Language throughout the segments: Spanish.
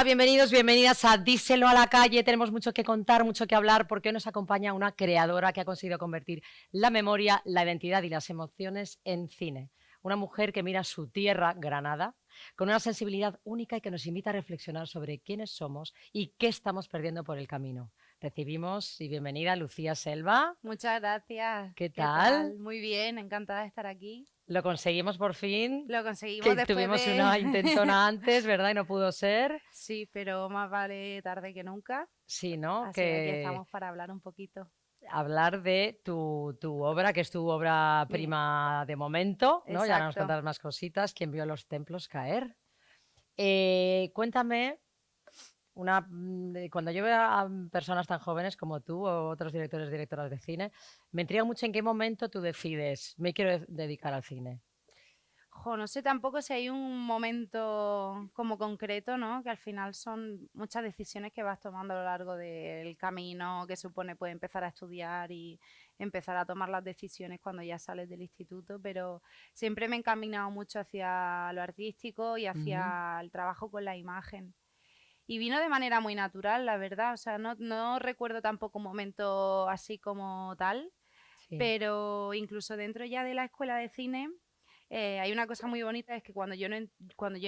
bienvenidos, bienvenidas a Díselo a la calle. Tenemos mucho que contar, mucho que hablar, porque hoy nos acompaña una creadora que ha conseguido convertir la memoria, la identidad y las emociones en cine. Una mujer que mira su tierra, Granada, con una sensibilidad única y que nos invita a reflexionar sobre quiénes somos y qué estamos perdiendo por el camino. Recibimos y bienvenida a Lucía Selva. Muchas gracias. ¿Qué tal? Muy bien, encantada de estar aquí. Lo conseguimos por fin. Lo conseguimos Que después tuvimos de... una intentona antes, ¿verdad? Y no pudo ser. Sí, pero más vale tarde que nunca. Sí, ¿no? Así que aquí estamos para hablar un poquito. Hablar de tu obra, que es tu obra prima de momento, ¿no? Exacto. Ya nos contarás más cositas. ¿Quién vio los templos caer? Cuéntame, cuando yo veo a personas tan jóvenes como tú o otros directores y directoras de cine, me intriga mucho en qué momento tú decides, me quiero dedicar al cine. No sé tampoco si hay un momento como concreto, ¿no? Que al final son muchas decisiones que vas tomando a lo largo del camino que supone pues empezar a estudiar y empezar a tomar las decisiones cuando ya sales del instituto, pero siempre me he encaminado mucho hacia lo artístico y hacia el trabajo con la imagen. Y vino de manera muy natural, la verdad. O sea, no recuerdo tampoco un momento así como tal, Sí. pero incluso dentro ya de la escuela de cine hay una cosa muy bonita, es que cuando yo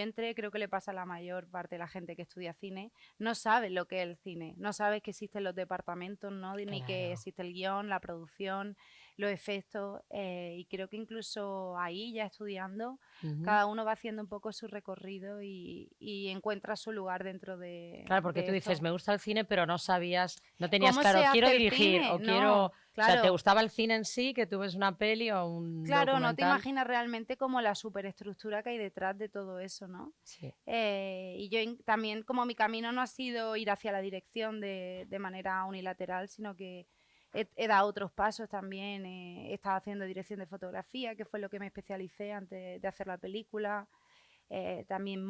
entré, creo que le pasa a la mayor parte de la gente que estudia cine, no sabe lo que es el cine, no sabe que existen los departamentos, ¿no? Ni que existe el guión, la producción, los efectos, y creo que incluso ahí, ya estudiando, cada uno va haciendo un poco su recorrido y encuentra su lugar dentro de Claro, porque tú dices, esto. me gusta el cine, pero no sabías, no tenías ¿Cómo claro, se quiero hace el dirigir cine? o No, quiero... claro. O sea, ¿te gustaba el cine en sí, que tú ves una peli o un Claro, documental? no te imaginas realmente como la superestructura que hay detrás de todo eso, ¿no? Sí. Y yo también, como mi camino no ha sido ir hacia la dirección de manera unilateral, sino que he dado otros pasos también. He estado haciendo dirección de fotografía, que fue lo que me especialicé antes de hacer la película. También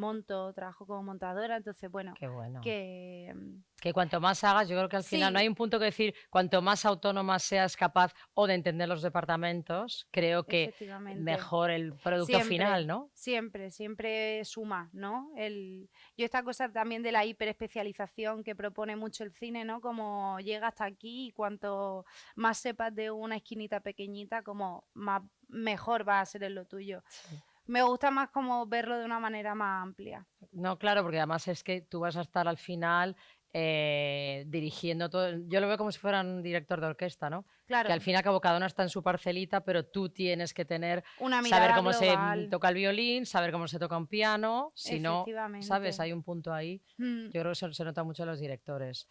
trabajo como montadora, entonces bueno, Qué bueno. que Que cuanto más hagas, yo creo que al final sí, no hay un punto que decir, cuanto más autónoma seas capaz o de entender los departamentos, creo que efectivamente. mejor el producto Siempre, final, ¿no? siempre suma, ¿no? Yo esta cosa también de la hiperespecialización que propone mucho el cine, ¿no? Como llega hasta aquí y cuanto más sepas de una esquinita pequeñita, como más mejor va a ser en lo tuyo. Sí. Me gusta más como verlo de una manera más amplia. No, claro, porque además es que tú vas a estar al final dirigiendo todo. Yo lo veo como si fuera un director de orquesta, ¿no? Claro. Que al fin y al cabo cada uno está en su parcelita, pero tú tienes que tener, Una saber mirada cómo global. se toca el violín, saber cómo se toca un piano. Si no, Efectivamente. ¿sabes? Hay un punto ahí. Yo creo que eso se nota mucho en los directores.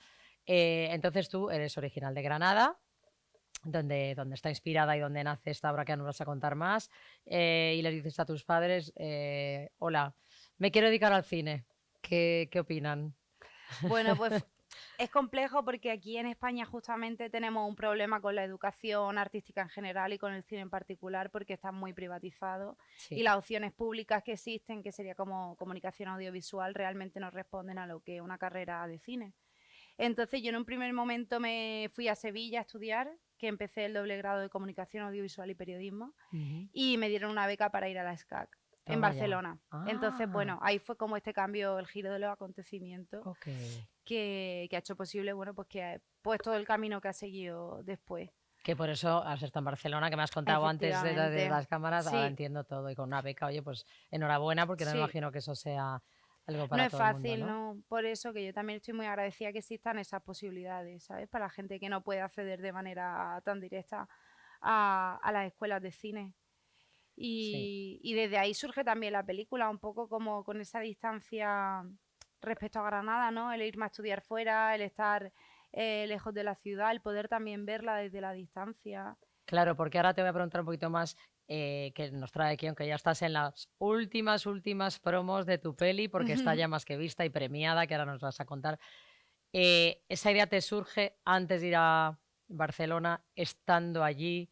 Entonces tú eres original de Granada, donde está inspirada y donde nace esta obra que ya nos vas a contar más, y les dices a tus padres, hola, me quiero dedicar al cine. ¿Qué opinan? Bueno, pues es complejo porque aquí en España justamente tenemos un problema con la educación artística en general y con el cine en particular porque está muy privatizado y las opciones públicas que existen, que sería como comunicación audiovisual, realmente no responden a lo que es una carrera de cine. Entonces yo en un primer momento me fui a Sevilla a estudiar, que empecé el doble grado de comunicación audiovisual y periodismo, y me dieron una beca para ir a la SCAC. En Barcelona. Entonces, bueno, ahí fue como este cambio, el giro de los acontecimientos que ha hecho posible, bueno, pues que pues todo el camino que ha seguido después. Que por eso, al ser en Barcelona, que me has contado antes de las cámaras, sí. ahora entiendo todo. Y con una beca, oye, pues enhorabuena, porque no me imagino que eso sea algo para no es todo fácil, el mundo, ¿no? ¿no? Por eso que yo también estoy muy agradecida que existan esas posibilidades, ¿sabes? Para la gente que no puede acceder de manera tan directa a las escuelas de cine. Y desde ahí surge también la película, un poco como con esa distancia respecto a Granada, ¿no? El irme a estudiar fuera, el estar lejos de la ciudad, el poder también verla desde la distancia. Claro, porque ahora te voy a preguntar un poquito más que nos trae aquí, aunque ya estás en las últimas promos de tu peli, porque está ya más que vista y premiada, que ahora nos vas a contar. ¿Esa idea te surge antes de ir a Barcelona, estando allí?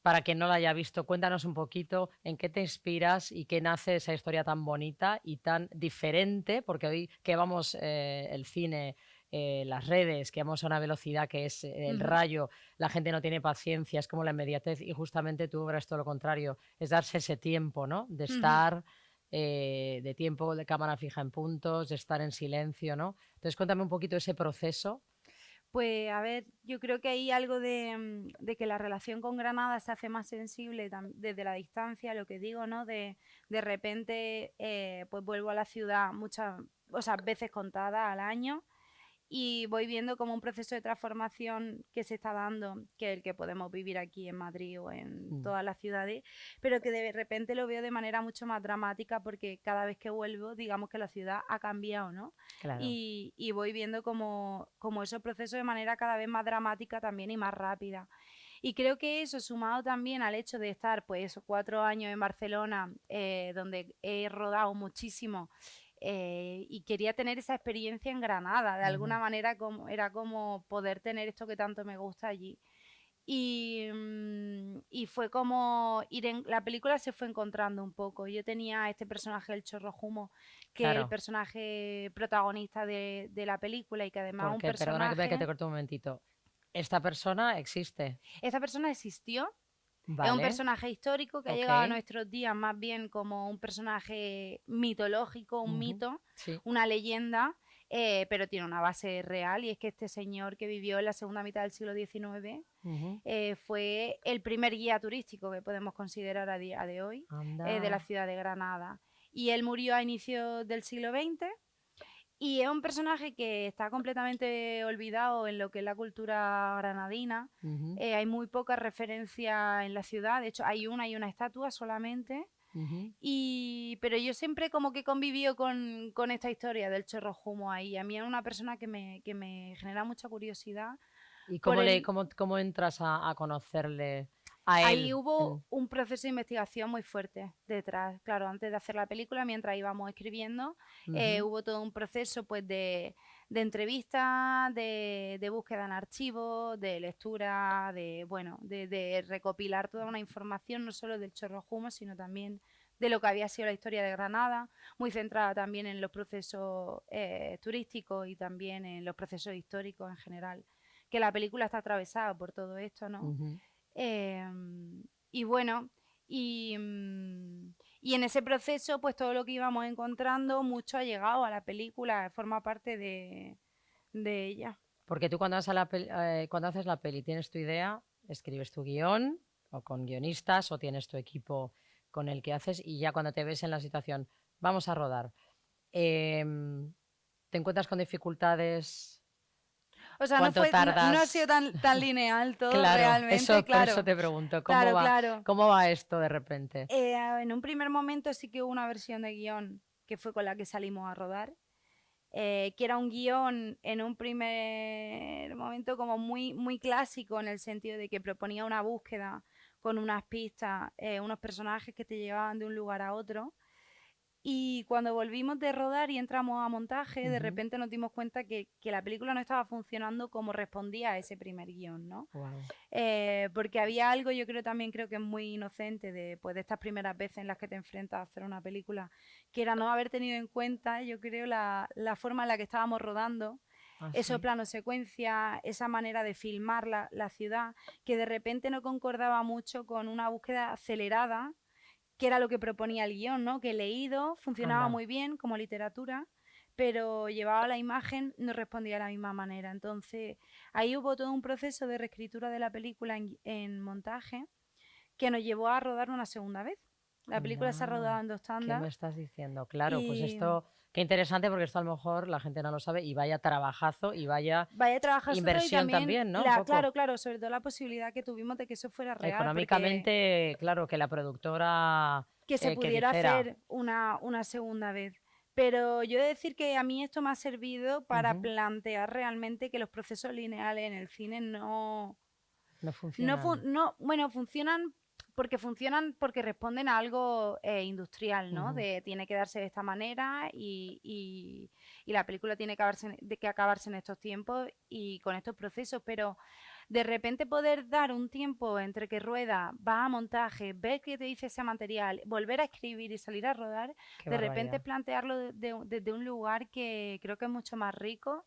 Para quien no la haya visto, cuéntanos un poquito en qué te inspiras y qué nace esa historia tan bonita y tan diferente, porque hoy que vamos el cine, las redes, que vamos a una velocidad que es el rayo, la gente no tiene paciencia, es como la inmediatez, y justamente tu obra es todo lo contrario, es darse ese tiempo, ¿no? De estar de tiempo de cámara fija en puntos, de estar en silencio, ¿no? Entonces, cuéntame un poquito ese proceso. Pues a ver, yo creo que hay algo de que la relación con Granada se hace más sensible desde la distancia, lo que digo, ¿no? De repente, pues vuelvo a la ciudad muchas, o sea, veces contadas al año y voy viendo como un proceso de transformación que se está dando, que es el que podemos vivir aquí en Madrid o en todas las ciudades, pero que de repente lo veo de manera mucho más dramática porque cada vez que vuelvo, digamos que la ciudad ha cambiado, ¿no? Claro. Y voy viendo como esos procesos de manera cada vez más dramática también y más rápida. Y creo que eso, sumado también al hecho de estar pues esos 4 años en Barcelona, donde he rodado muchísimo, y quería tener esa experiencia en Granada, de alguna manera era como poder tener esto que tanto me gusta allí. Y fue como la película se fue encontrando un poco. Yo tenía este personaje, el Chorro Humo, que es el personaje protagonista de la película y que además un personaje... Perdona que te corte un momentito. ¿Esta persona existe? Esta persona existió. Vale. Es un personaje histórico que ha llegado a nuestros días más bien como un personaje mitológico, un mito, una leyenda, pero tiene una base real y es que este señor que vivió en la segunda mitad del siglo XIX fue el primer guía turístico que podemos considerar a día de hoy de la ciudad de Granada. Y él murió a inicios del siglo XX. Y es un personaje que está completamente olvidado en lo que es la cultura granadina. Hay muy pocas referencias en la ciudad. De hecho, hay una estatua solamente. Pero yo siempre como que convivió con esta historia del Chorro Humo ahí. A mí es una persona que me genera mucha curiosidad. ¿Y cómo entras a conocerle? Ahí hubo un proceso de investigación muy fuerte detrás. Claro, antes de hacer la película, mientras íbamos escribiendo, hubo todo un proceso pues de entrevistas, de búsqueda en archivos, de lectura, de recopilar toda una información, no solo del Chorro Humo, sino también de lo que había sido la historia de Granada, muy centrada también en los procesos turísticos y también en los procesos históricos en general, que la película está atravesada por todo esto, ¿no? Y bueno, y en ese proceso, pues todo lo que íbamos encontrando, mucho ha llegado a la película, forma parte de ella. Porque tú cuando haces la peli, tienes tu idea, escribes tu guión, o con guionistas, o tienes tu equipo con el que haces, y ya cuando te ves en la situación, vamos a rodar, ¿te encuentras con dificultades? O sea, no ha sido tan lineal todo realmente. Por eso te pregunto, ¿cómo va esto de repente? En un primer momento sí que hubo una versión de guión que fue con la que salimos a rodar, que era un guión en un primer momento como muy, muy clásico en el sentido de que proponía una búsqueda con unas pistas, unos personajes que te llevaban de un lugar a otro. Y cuando volvimos de rodar y entramos a montaje, de repente nos dimos cuenta que la película no estaba funcionando como respondía a ese primer guión, ¿no? Wow. Porque había algo, yo creo que es muy inocente de estas primeras veces en las que te enfrentas a hacer una película, que era no haber tenido en cuenta, yo creo, la forma en la que estábamos rodando, esos planos secuencia, esa manera de filmar la ciudad, que de repente no concordaba mucho con una búsqueda acelerada, que era lo que proponía el guión, ¿no? Que leído funcionaba muy bien como literatura, pero llevaba la imagen, no respondía de la misma manera. Entonces, ahí hubo todo un proceso de reescritura de la película en montaje que nos llevó a rodar una segunda vez. La película se ha rodado en 2 tandas. ¿Qué me estás diciendo? Claro, pues esto, qué interesante, porque esto a lo mejor la gente no lo sabe y vaya trabajazo y vaya inversión también, ¿no? Claro, sobre todo la posibilidad que tuvimos de que eso fuera real. Económicamente, claro, que la productora que se pudiera hacer una segunda vez. Pero yo he de decir que a mí esto me ha servido para plantear realmente que los procesos lineales en el cine no funcionan. funcionan porque responden a algo industrial, ¿no? De tiene que darse de esta manera y la película tiene que acabarse en estos tiempos y con estos procesos, pero de repente poder dar un tiempo entre que rueda, va a montaje, ver qué te dice ese material, volver a escribir y salir a rodar, de repente plantearlo desde un lugar que creo que es mucho más rico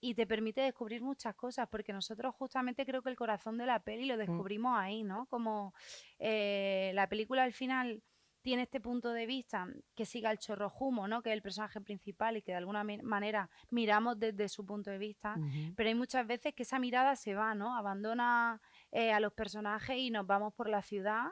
y te permite descubrir muchas cosas, porque nosotros justamente creo que el corazón de la peli lo descubrimos ahí, ¿no? Como la película al final tiene este punto de vista que siga el Chorrojumo, ¿no? Que es el personaje principal y que de alguna manera miramos desde su punto de vista, pero hay muchas veces que esa mirada se va, ¿no? Abandona a los personajes y nos vamos por la ciudad.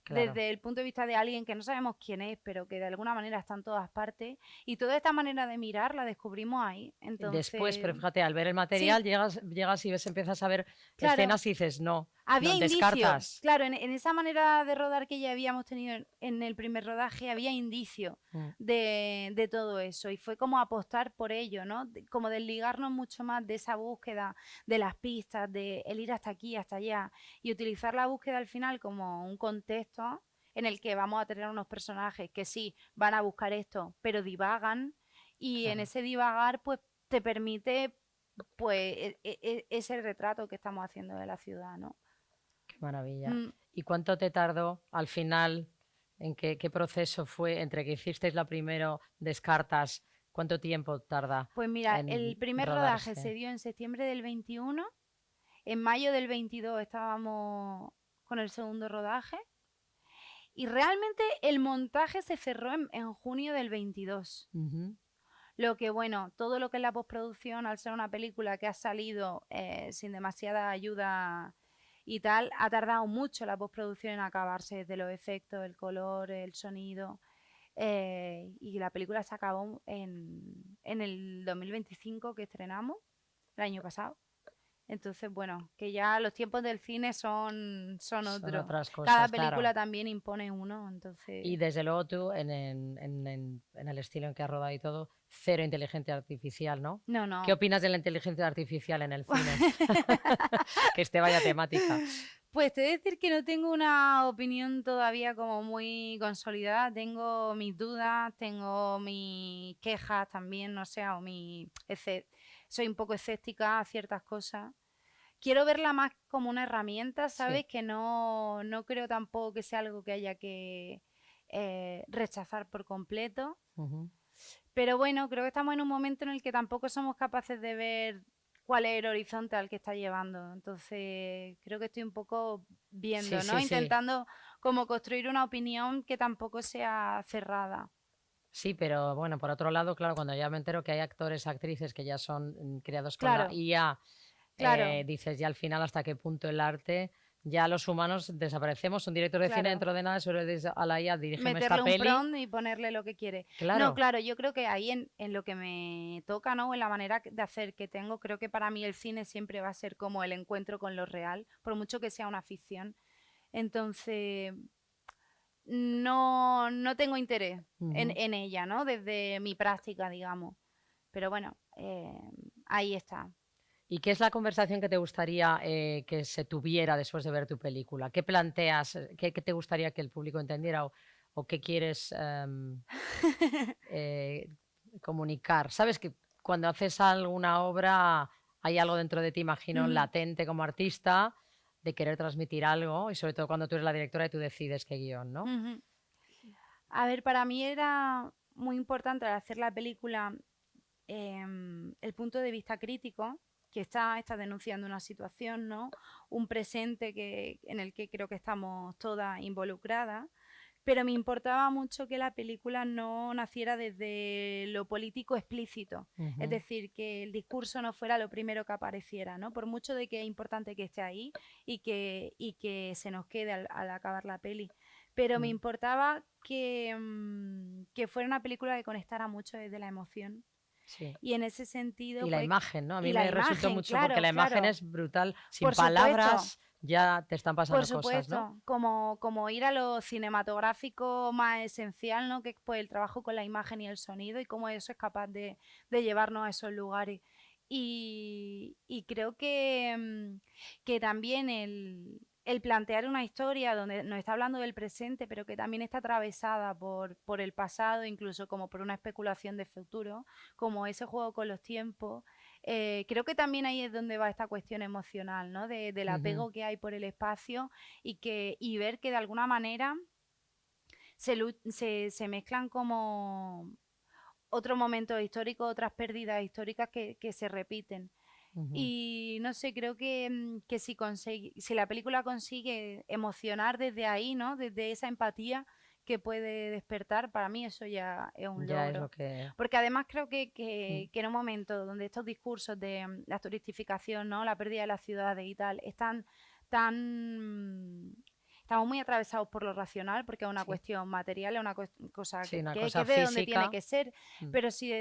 Claro. Desde el punto de vista de alguien que no sabemos quién es, pero que de alguna manera está en todas partes. Y toda esta manera de mirar la descubrimos ahí. Entonces, después, pero fíjate, al ver el material, sí, llegas y empiezas a ver, claro, escenas y dices, no, había no, indicios. Descartas. Claro, en esa manera de rodar que ya habíamos tenido en el primer rodaje, había indicios de todo eso. Y fue como apostar por ello, ¿no? Como desligarnos mucho más de esa búsqueda, de las pistas, de el ir hasta aquí, hasta allá. Y utilizar la búsqueda al final como un contexto en el que vamos a tener unos personajes que sí van a buscar esto, pero divagan. Y claro, en ese divagar, pues te permite pues ese retrato que estamos haciendo de la ciudad, ¿no? Qué maravilla. ¿Y cuánto te tardó al final? ¿En qué proceso fue entre que hicisteis la primero, Descartas? ¿Cuánto tiempo tarda? Pues mira, el primer rodaje se dio en septiembre del 21. En mayo del 22 estábamos con el segundo rodaje. Y realmente el montaje se cerró en junio del 22. Lo que, bueno, todo lo que es la postproducción, al ser una película que ha salido sin demasiada ayuda y tal, ha tardado mucho la postproducción en acabarse, desde los efectos, el color, el sonido. Y la película se acabó en el 2025, que estrenamos, el año pasado. Entonces, bueno, que ya los tiempos del cine son otras cosas. Cada película también impone uno, entonces... Y desde luego tú, en el estilo en que has rodado y todo, cero inteligencia artificial, ¿no? No, no. ¿Qué opinas de la inteligencia artificial en el cine? Que vaya temática. Pues te voy a decir que no tengo una opinión todavía como muy consolidada. Tengo mis dudas, tengo mis quejas también, no sé, o soy un poco escéptica a ciertas cosas. Quiero verla más como una herramienta, ¿sabes? Sí. Que no creo tampoco que sea algo que haya que rechazar por completo. Pero bueno, creo que estamos en un momento en el que tampoco somos capaces de ver cuál es el horizonte al que está llevando. Entonces, creo que estoy un poco viendo, sí, ¿no? Sí, intentando como construir una opinión que tampoco sea cerrada. Sí, pero bueno, por otro lado, claro, cuando ya me entero que hay actores, actrices que ya son creados con la IA, dices ya al final hasta qué punto el arte, ya los humanos desaparecemos. Un director de cine dentro de nada solo dice a la IA, dirígeme esta peli. Meterle un prompt y ponerle lo que quiere. Claro. No, claro, yo creo que ahí en lo que me toca, ¿no? En la manera de hacer que tengo, creo que para mí el cine siempre va a ser como el encuentro con lo real, por mucho que sea una ficción. Entonces... No tengo interés en ella, ¿no? Desde mi práctica, digamos. Pero bueno, ahí está. ¿Y qué es la conversación que te gustaría que se tuviera después de ver tu película? ¿Qué planteas? ¿Qué te gustaría que el público entendiera? ¿O qué quieres comunicar? ¿Sabes que cuando haces alguna obra hay algo dentro de ti, imagino, latente como artista, de querer transmitir algo, y sobre todo cuando tú eres la directora y tú decides qué guión, ¿no? A ver, para mí era muy importante al hacer la película el punto de vista crítico, que está denunciando una situación, ¿no? Un presente en el que creo que estamos todas involucradas, pero me importaba mucho que la película no naciera desde lo político explícito, es decir, que el discurso no fuera lo primero que apareciera, ¿no? Por mucho de que es importante que esté ahí y que se nos quede al acabar la peli. Pero me importaba que fuera una película que conectara mucho desde la emoción. Sí. Y en ese sentido... Y la imagen, ¿no? A mí me resultó mucho, claro, porque la imagen es brutal. Sin palabras ya te están pasando cosas, ¿no? Como ir a lo cinematográfico más esencial, ¿no? Que es pues, el trabajo con la imagen y el sonido y cómo eso es capaz de llevarnos a esos lugares. Y creo que también el plantear una historia donde nos está hablando del presente, pero que también está atravesada por el pasado, incluso como por una especulación de futuro, como ese juego con los tiempos. Creo que también ahí es donde va esta cuestión emocional, ¿no? Del apego que hay por el espacio y ver que de alguna manera se mezclan como otros momentos históricos, otras pérdidas históricas que se repiten. Y no sé, creo que si la película consigue emocionar desde ahí, ¿no? Desde esa empatía, que puede despertar, para mí eso ya es un Ya es logro. lo que... Porque además creo que en un momento donde estos discursos de la turistificación, ¿no? La pérdida de las ciudades y tal, están estamos muy atravesados por lo racional, porque es una cuestión material, es una cosa Sí, una que cosa es de donde tiene física. que ser, pero si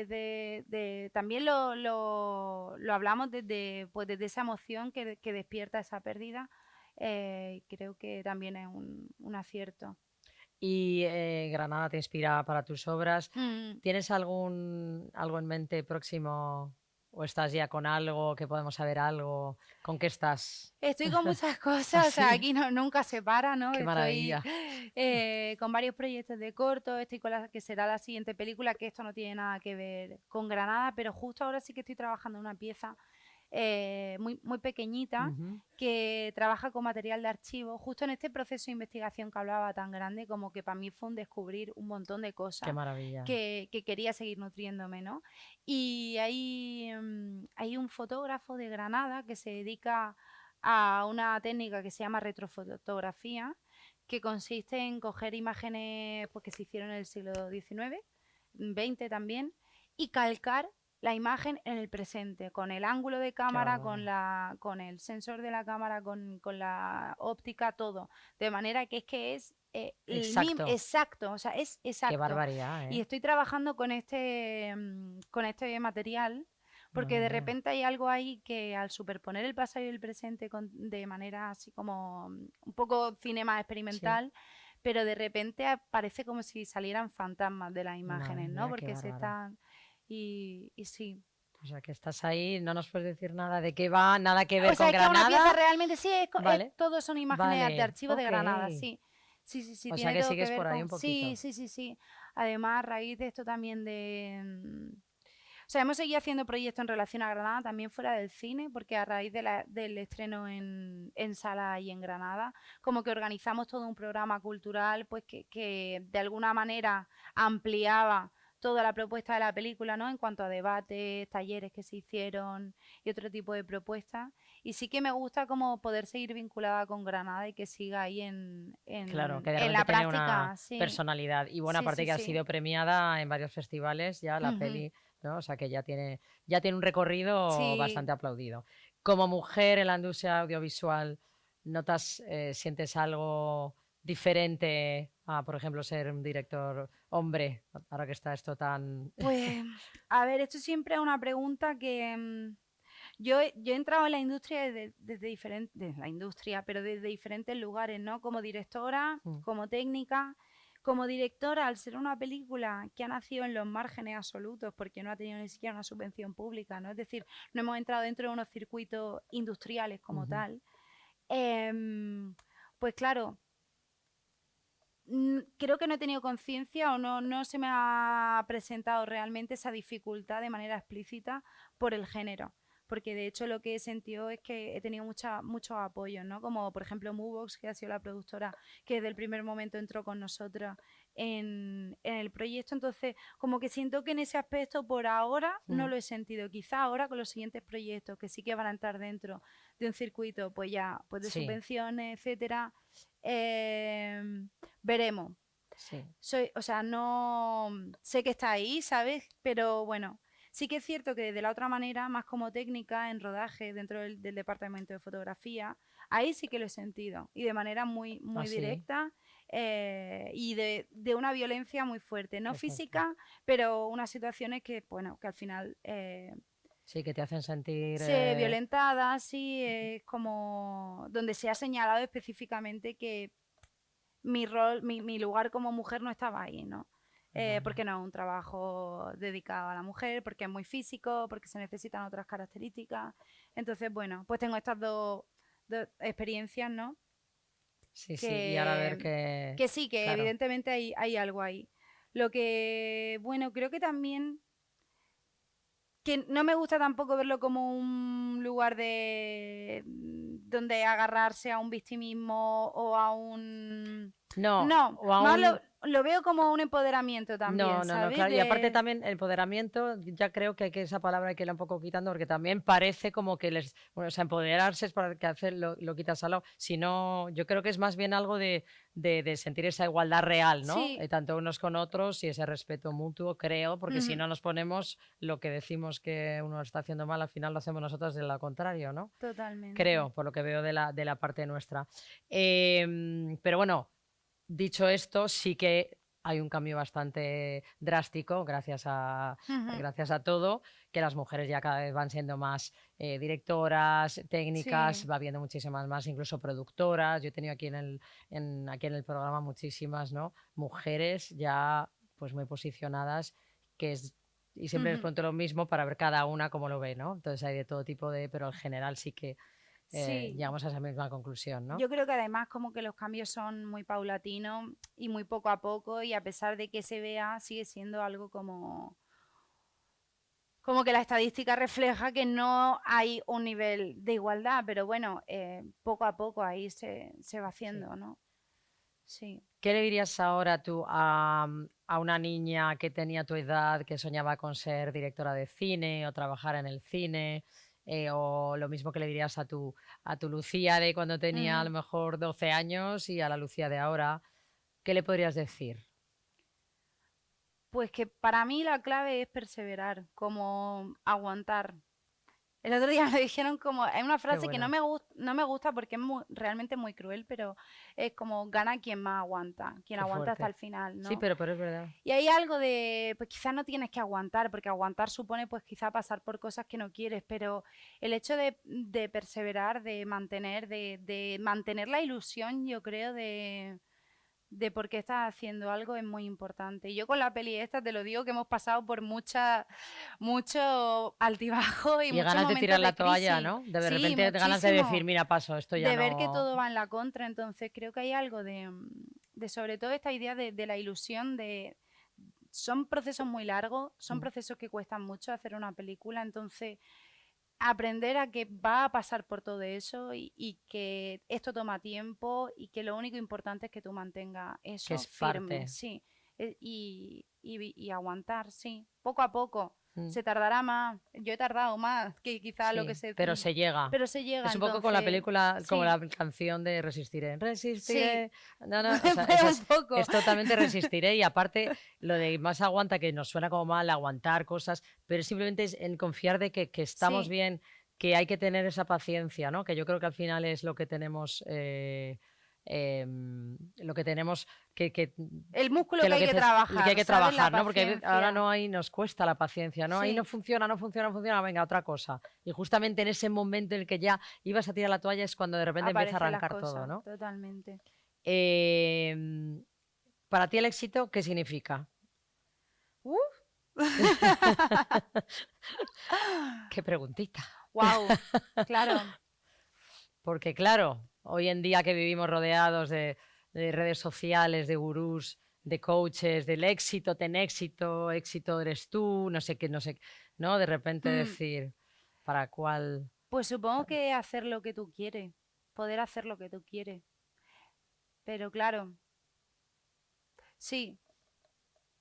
también lo hablamos desde esa emoción que despierta esa pérdida, creo que también es un acierto. Y Granada te inspira para tus obras. Mm. ¿Tienes algo en mente próximo o estás ya con algo, que podemos saber algo? ¿Con qué estás? Estoy con muchas cosas, o sea, Así. aquí nunca se para, ¿no? Qué Estoy maravilla. con varios proyectos de corto, estoy con la que será la siguiente película, que esto no tiene nada que ver con Granada, pero justo ahora sí que estoy trabajando en una pieza muy, muy pequeñita que trabaja con material de archivo, justo en este proceso de investigación que hablaba tan grande, como que para mí fue un descubrir un montón de cosas. Qué maravilla. Que quería seguir nutriéndome, ¿no? Y hay un fotógrafo de Granada que se dedica a una técnica que se llama retrofotografía, que consiste en coger imágenes pues, que se hicieron en el siglo XIX, XX también, y calcar la imagen en el presente, con el ángulo de cámara, con el sensor de la cámara, con la óptica, todo. De manera que es exacto. Exacto, o sea, es exacto. Qué barbaridad, ¿eh? Y estoy trabajando con este material porque de repente hay algo ahí que al superponer el pasado y el presente de manera así como un poco cinema experimental, pero de repente parece como si salieran fantasmas de las imágenes, ¿no? Porque se están... Y sí. O sea, que estás ahí, no nos puedes decir nada de qué va, nada que ver o sea, con es que Granada. una pieza realmente sí, Vale. todo son imágenes de archivo de Ok. Granada, sí. Sí, O tiene sea que todo sigues ver por ahí con... un poquito. Sí. Además, a raíz de esto también o sea, hemos seguido haciendo proyectos en relación a Granada, también fuera del cine, porque a raíz del estreno en sala y en Granada, como que organizamos todo un programa cultural, pues que de alguna manera ampliaba toda la propuesta de la película, ¿no? En cuanto a debates, talleres que se hicieron y otro tipo de propuestas. Y sí que me gusta como poder seguir vinculada con Granada y que siga ahí Claro, que de en repente la tiene práctica. una Sí. personalidad. Y buena parte que ha sido premiada en varios festivales ya, la peli, ¿no? O sea que ya tiene un recorrido bastante aplaudido. Como mujer en la industria audiovisual, ¿notas, sientes algo diferente a, por ejemplo, ser un director hombre, ahora que está esto tan... Pues, a ver, esto siempre es una pregunta que yo he entrado en la industria desde la industria, pero desde diferentes lugares, ¿no? Como directora, como técnica, como directora, al ser una película que ha nacido en los márgenes absolutos, porque no ha tenido ni siquiera una subvención pública, ¿no? Es decir, no hemos entrado dentro de unos circuitos industriales como tal. Pues claro, creo que no he tenido conciencia o no se me ha presentado realmente esa dificultad de manera explícita por el género. Porque de hecho lo que he sentido es que he tenido muchos apoyos, ¿no? Como por ejemplo Movox, que ha sido la productora que desde el primer momento entró con nosotros en el proyecto. Entonces, como que siento que en ese aspecto por ahora no lo he sentido. Quizá ahora con los siguientes proyectos que sí que van a entrar dentro de un circuito, pues ya, pues de subvenciones, etcétera, veremos. Sí. O sea, no sé que está ahí, ¿sabes? Pero bueno, sí que es cierto que de la otra manera, más como técnica, en rodaje dentro del departamento de fotografía, ahí sí que lo he sentido y de manera muy, muy directa y de una violencia muy fuerte, no física, pero unas situaciones que, bueno, que al final... sí, que te hacen sentir... violentada, sí, es como donde se ha señalado específicamente que mi rol, mi lugar como mujer no estaba ahí, ¿no? Porque no es un trabajo dedicado a la mujer, porque es muy físico, porque se necesitan otras características. Entonces, bueno, pues tengo estas dos experiencias, ¿no? Sí, y ahora a ver que... Que sí, que evidentemente hay algo ahí. Lo que, bueno, creo que también... que no me gusta tampoco verlo como un lugar donde agarrarse a un victimismo o a un... No, no, lo veo como un empoderamiento también, No, ¿sabes? claro. Y aparte también el empoderamiento, ya creo que esa palabra hay que irla un poco quitando porque también parece como que bueno, o sea, empoderarse es para que hacer lo quitas al lado. Sino, yo creo que es más bien algo de sentir esa igualdad real, ¿no? Sí. Tanto unos con otros y ese respeto mutuo, creo, porque si no nos ponemos lo que decimos que uno está haciendo mal, al final lo hacemos nosotros de lo contrario, ¿no? Totalmente. Creo, por lo que veo de la parte nuestra. Pero bueno, dicho esto, sí que hay un cambio bastante drástico gracias a todo, que las mujeres ya cada vez van siendo más directoras, técnicas, Sí. va habiendo muchísimas más, incluso productoras. Yo he tenido aquí aquí en el programa muchísimas, ¿no? Mujeres ya pues muy posicionadas, y siempre les pregunto lo mismo para ver cada una cómo lo ve, ¿no? Entonces hay de todo tipo pero en general sí que Sí. llegamos a esa misma conclusión, ¿no? Yo creo que además como que los cambios son muy paulatinos y muy poco a poco, y a pesar de que se vea, sigue siendo algo como que la estadística refleja que no hay un nivel de igualdad, pero bueno, poco a poco ahí se va haciendo, ¿no? Sí. ¿Qué le dirías ahora tú a una niña que tenía tu edad, que soñaba con ser directora de cine o trabajar en el cine? O lo mismo que le dirías a tu Lucía de cuando tenía a lo mejor 12 años y a la Lucía de ahora. ¿Qué le podrías decir? Pues que para mí la clave es perseverar, como aguantar. El otro día me dijeron como, es una frase que no me gusta porque es realmente muy cruel, pero es como gana quien más aguanta, quien aguanta hasta el final, ¿no? Sí, pero es verdad. Y hay algo de, pues quizás no tienes que aguantar, porque aguantar supone pues quizá pasar por cosas que no quieres, pero el hecho de perseverar, de mantener la ilusión, yo creo, de por qué estás haciendo algo es muy importante. Y yo con la peli esta te lo digo que hemos pasado por mucho altibajo y muchos ganas de tirar la toalla, crisis. ¿no? De Sí, repente ganas de decir, mira, paso, esto ya de no... ver que todo va en la contra. Entonces creo que hay algo de sobre todo esta idea de la ilusión, son procesos muy largos, son procesos que cuestan mucho hacer una película, entonces aprender a que va a pasar por todo eso y que esto toma tiempo y que lo único importante es que tú mantengas eso firme, sí, y aguantar, sí, poco a poco. Se tardará más, yo he tardado más que quizá lo que se... Pero se llega. Pero se llega, es un poco con la película, como la canción de Resistiré. Resistiré. Sí. No, o sea, es totalmente resistiré. Y aparte, lo de más aguanta, que nos suena como mal, aguantar cosas, pero simplemente es en confiar de que estamos bien, que hay que tener esa paciencia, ¿no? Que yo creo que al final es lo que tenemos... el músculo que hay que trabajar, ¿no? Porque ahora nos cuesta la paciencia, ¿no? Ahí no funciona, venga, otra cosa. Y justamente en ese momento en el que ya ibas a tirar la toalla es cuando de repente empieza a arrancar todo, ¿no? Totalmente. Para ti el éxito, ¿qué significa? Qué preguntita. Wow, claro. Porque claro, hoy en día que vivimos rodeados de redes sociales, de gurús, de coaches, del éxito, ten éxito, éxito eres tú, no sé qué, ¿no? De repente decir, ¿para cuál? Pues supongo que hacer lo que tú quieres, poder hacer lo que tú quieres. Pero claro, sí,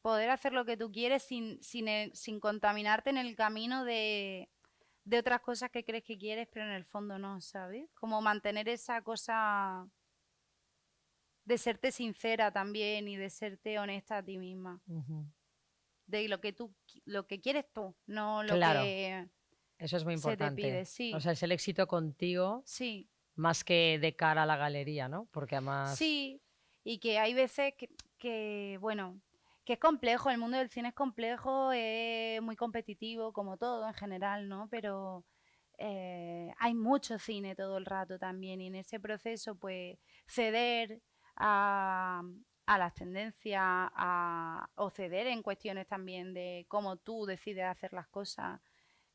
poder hacer lo que tú quieres sin contaminarte en el camino de otras cosas que crees que quieres, pero en el fondo no, ¿sabes? Como mantener esa cosa de serte sincera también y de serte honesta a ti misma. De lo que quieres tú, no lo que eso es muy importante. Se te pide, sí. O sea, es el éxito contigo, sí, más que de cara a la galería, ¿no? Porque además... Sí, y que hay veces bueno, que es complejo, el mundo del cine es complejo, es muy competitivo, como todo en general, ¿no? Pero hay mucho cine todo el rato también, y en ese proceso, pues, ceder a las tendencias, o ceder en cuestiones también de cómo tú decides hacer las cosas,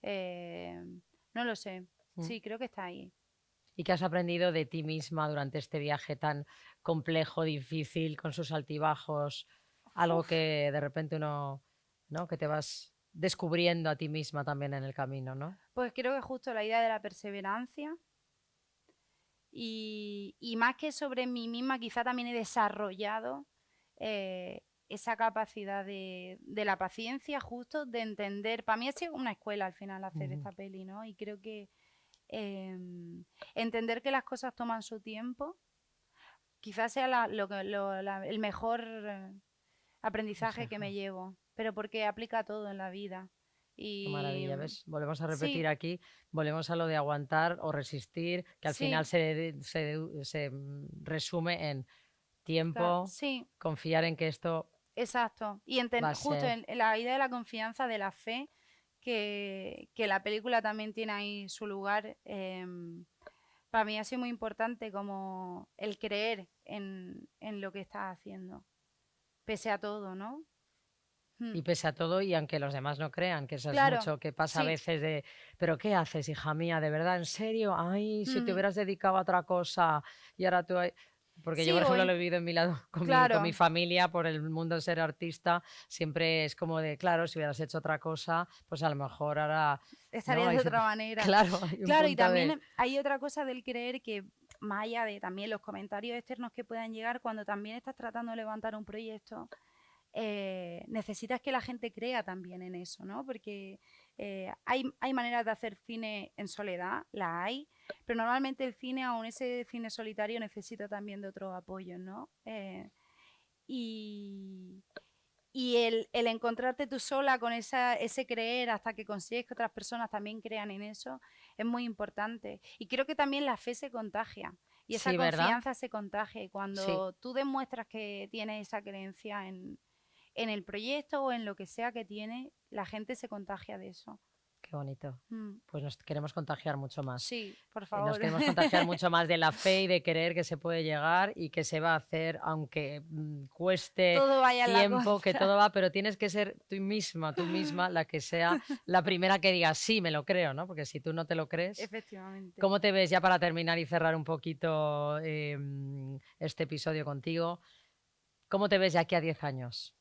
no lo sé, sí, creo que está ahí. ¿Y qué has aprendido de ti misma durante este viaje tan complejo, difícil, con sus altibajos? Algo que de repente uno, ¿no? Que te vas descubriendo a ti misma también en el camino, ¿no? Pues creo que justo la idea de la perseverancia y más que sobre mí misma, quizá también he desarrollado esa capacidad de la paciencia, justo, de entender. Para mí ha sido una escuela al final hacer esta peli, ¿no? Y creo que entender que las cosas toman su tiempo, quizás sea el mejor aprendizaje que me llevo, pero porque aplica todo en la vida. Y, qué maravilla, ¿ves? Volvemos a repetir aquí, volvemos a lo de aguantar o resistir, que al final se resume en tiempo, confiar en que esto... Exacto, y justo en la idea de la confianza, de la fe, que la película también tiene ahí su lugar. Para mí ha sido muy importante como el creer en lo que estás haciendo, pese a todo, ¿no? Y pese a todo, y aunque los demás no crean, que eso es mucho que pasa a veces de, ¿pero qué haces, hija mía? ¿De verdad? ¿En serio? Ay, si te hubieras dedicado a otra cosa y ahora tú... Porque yo, por ejemplo, lo he vivido en mi lado con mi familia, por el mundo de ser artista, siempre es como de, claro, si hubieras hecho otra cosa, pues a lo mejor ahora... estarías de otra manera. Claro, y también hay otra cosa del creer que, más allá de también los comentarios externos que puedan llegar, cuando también estás tratando de levantar un proyecto, necesitas que la gente crea también en eso, ¿no? Porque hay maneras de hacer cine en soledad, la hay, pero normalmente el cine, aun ese cine solitario, necesita también de otros apoyos, ¿no? Y el encontrarte tú sola con ese creer hasta que consigues que otras personas también crean en eso es muy importante. Y creo que también la fe se contagia. Y esa confianza se contagia. Y cuando tú demuestras que tienes esa creencia en el proyecto o en lo que sea que tiene, la gente se contagia de eso. Qué bonito. Pues nos queremos contagiar mucho más. Sí, por favor. Nos queremos contagiar mucho más de la fe y de creer que se puede llegar y que se va a hacer, aunque cueste todo vaya tiempo, que todo va, pero tienes que ser tú misma la que sea la primera que diga, sí, me lo creo, ¿no? Porque si tú no te lo crees... Efectivamente. ¿Cómo te ves ya para terminar y cerrar un poquito este episodio contigo? ¿Cómo te ves ya aquí a 10 años?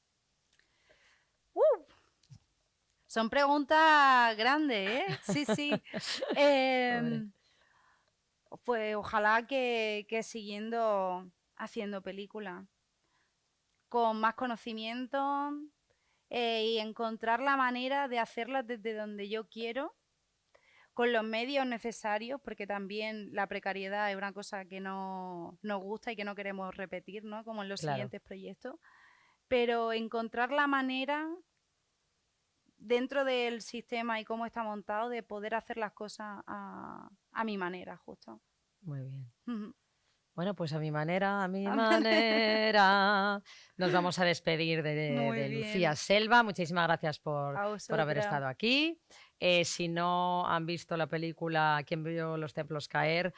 Son preguntas grandes, ¿eh? Sí, sí. Pues ojalá que siguiendo haciendo películas con más conocimiento y encontrar la manera de hacerlas desde donde yo quiero, con los medios necesarios, porque también la precariedad es una cosa que no nos gusta y que no queremos repetir, ¿no? Como en los siguientes proyectos. Pero encontrar la manera dentro del sistema y cómo está montado, de poder hacer las cosas a mi manera, justo. Muy bien. Bueno, pues a mi manera, nos vamos a despedir de Lucía Selva. Muchísimas gracias por haber estado aquí. Si no han visto la película ¿Quién vio los templos caer?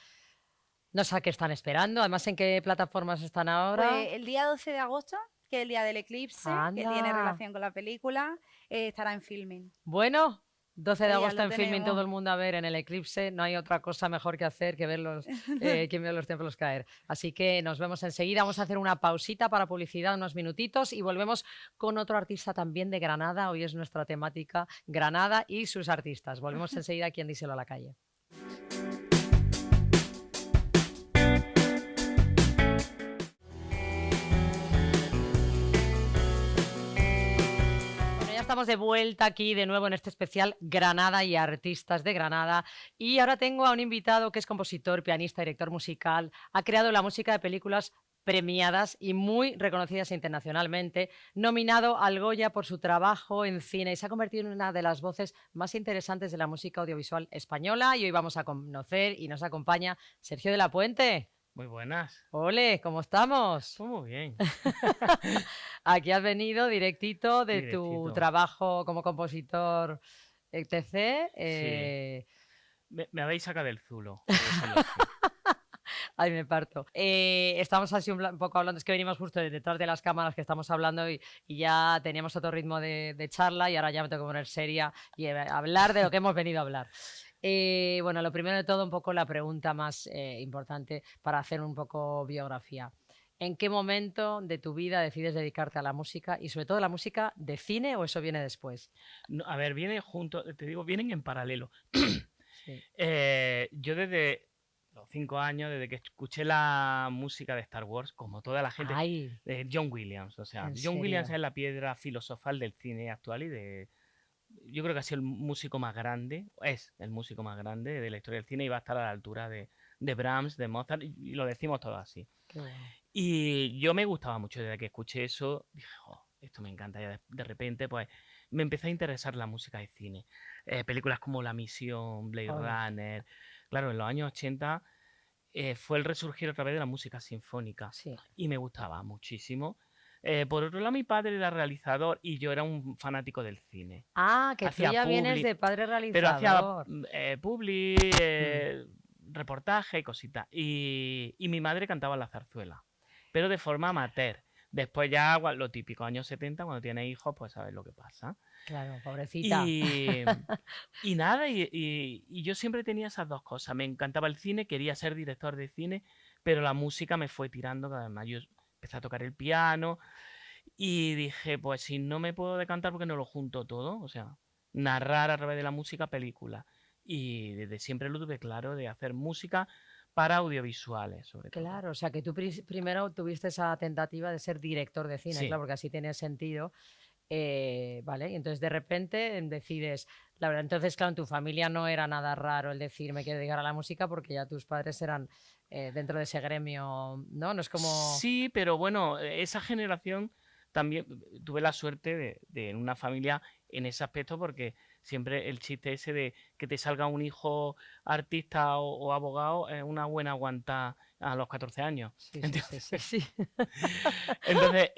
No sé a qué están esperando. Además, ¿en qué plataformas están ahora? Pues el día 12 de agosto, que es el día del eclipse, que tiene relación con la película, estará en Filmin. Bueno, 12 de agosto en Filmin, todo el mundo a ver en el eclipse. No hay otra cosa mejor que hacer que ver Quién vio los templos caer. Así que nos vemos enseguida. Vamos a hacer una pausita para publicidad, unos minutitos, y volvemos con otro artista también de Granada. Hoy es nuestra temática Granada y sus artistas. Volvemos enseguida aquí en Díselo a la calle. Estamos de vuelta aquí de nuevo en este especial Granada y artistas de Granada, y ahora tengo a un invitado que es compositor, pianista, director musical, ha creado la música de películas premiadas y muy reconocidas internacionalmente, nominado al Goya por su trabajo en cine y se ha convertido en una de las voces más interesantes de la música audiovisual española, y hoy vamos a conocer y nos acompaña Sergio de la Puente. Muy buenas. Ole, ¿cómo estamos? Pues muy bien. Aquí has venido directito de tu trabajo como compositor, etc. Sí. Me habéis sacado del zulo. Ay, me parto. Estamos así un poco hablando, es que venimos justo detrás de las cámaras que estamos hablando y ya teníamos otro ritmo de charla, y ahora ya me tengo que poner seria y hablar de lo que hemos venido a hablar. Bueno, lo primero de todo, un poco la pregunta más importante para hacer un poco biografía. ¿En qué momento de tu vida decides dedicarte a la música, y sobre todo a la música de cine, o eso viene después? No, a ver, viene junto, te digo, vienen en paralelo. Sí. Yo desde los 5 años, desde que escuché la música de Star Wars, como toda la gente, Ay, de John Williams. O sea, ¿en John Williams serio? es la piedra filosofal del cine actual yo creo que ha sido el músico más grande, es el músico más grande de la historia del cine y va a estar a la altura de Brahms, de Mozart, y lo decimos todo así. Qué bueno. Y yo me gustaba mucho desde que escuché eso, dije, "Jo, esto me encanta". Ya de repente, pues, me empezó a interesar la música de cine. Películas como La Misión, Blade Ole, Runner. Claro, en los años 80 fue el resurgir otra vez de la música sinfónica sí. y me gustaba muchísimo. Por otro lado, mi padre era realizador y yo era un fanático del cine. Ah, que tú Hacía ya vienes publi, de padre pero hacía realizador. publi, Mm. reportaje y cositas. Y mi madre cantaba la zarzuela, pero de forma amateur. Después ya lo típico, años 70, cuando tienes hijos, pues sabes lo que pasa. Claro, pobrecita. Y, y nada, y yo siempre tenía esas dos cosas. Me encantaba el cine, quería ser director de cine, pero la música me fue tirando cada vez más. Yo empecé a tocar el piano y dije, pues si no me puedo decantar, porque no lo junto todo. O sea, narrar a través de la música películas. Y desde siempre lo tuve claro de hacer música para audiovisuales, sobre todo. Claro, o sea que tú primero tuviste esa tentativa de ser director de cine, Sí, claro, porque así tiene sentido. Vale, y entonces de repente decides, la verdad, entonces claro, en tu familia no era nada raro el decir me quiero dedicar a la música porque ya tus padres eran dentro de ese gremio, ¿no? No es como, sí, pero bueno, esa generación también tuve la suerte de en una familia en ese aspecto, porque siempre el chiste ese de que te salga un hijo artista o abogado es una buena aguanta a los 14 años. sí, sí, sí, sí, sí. Entonces,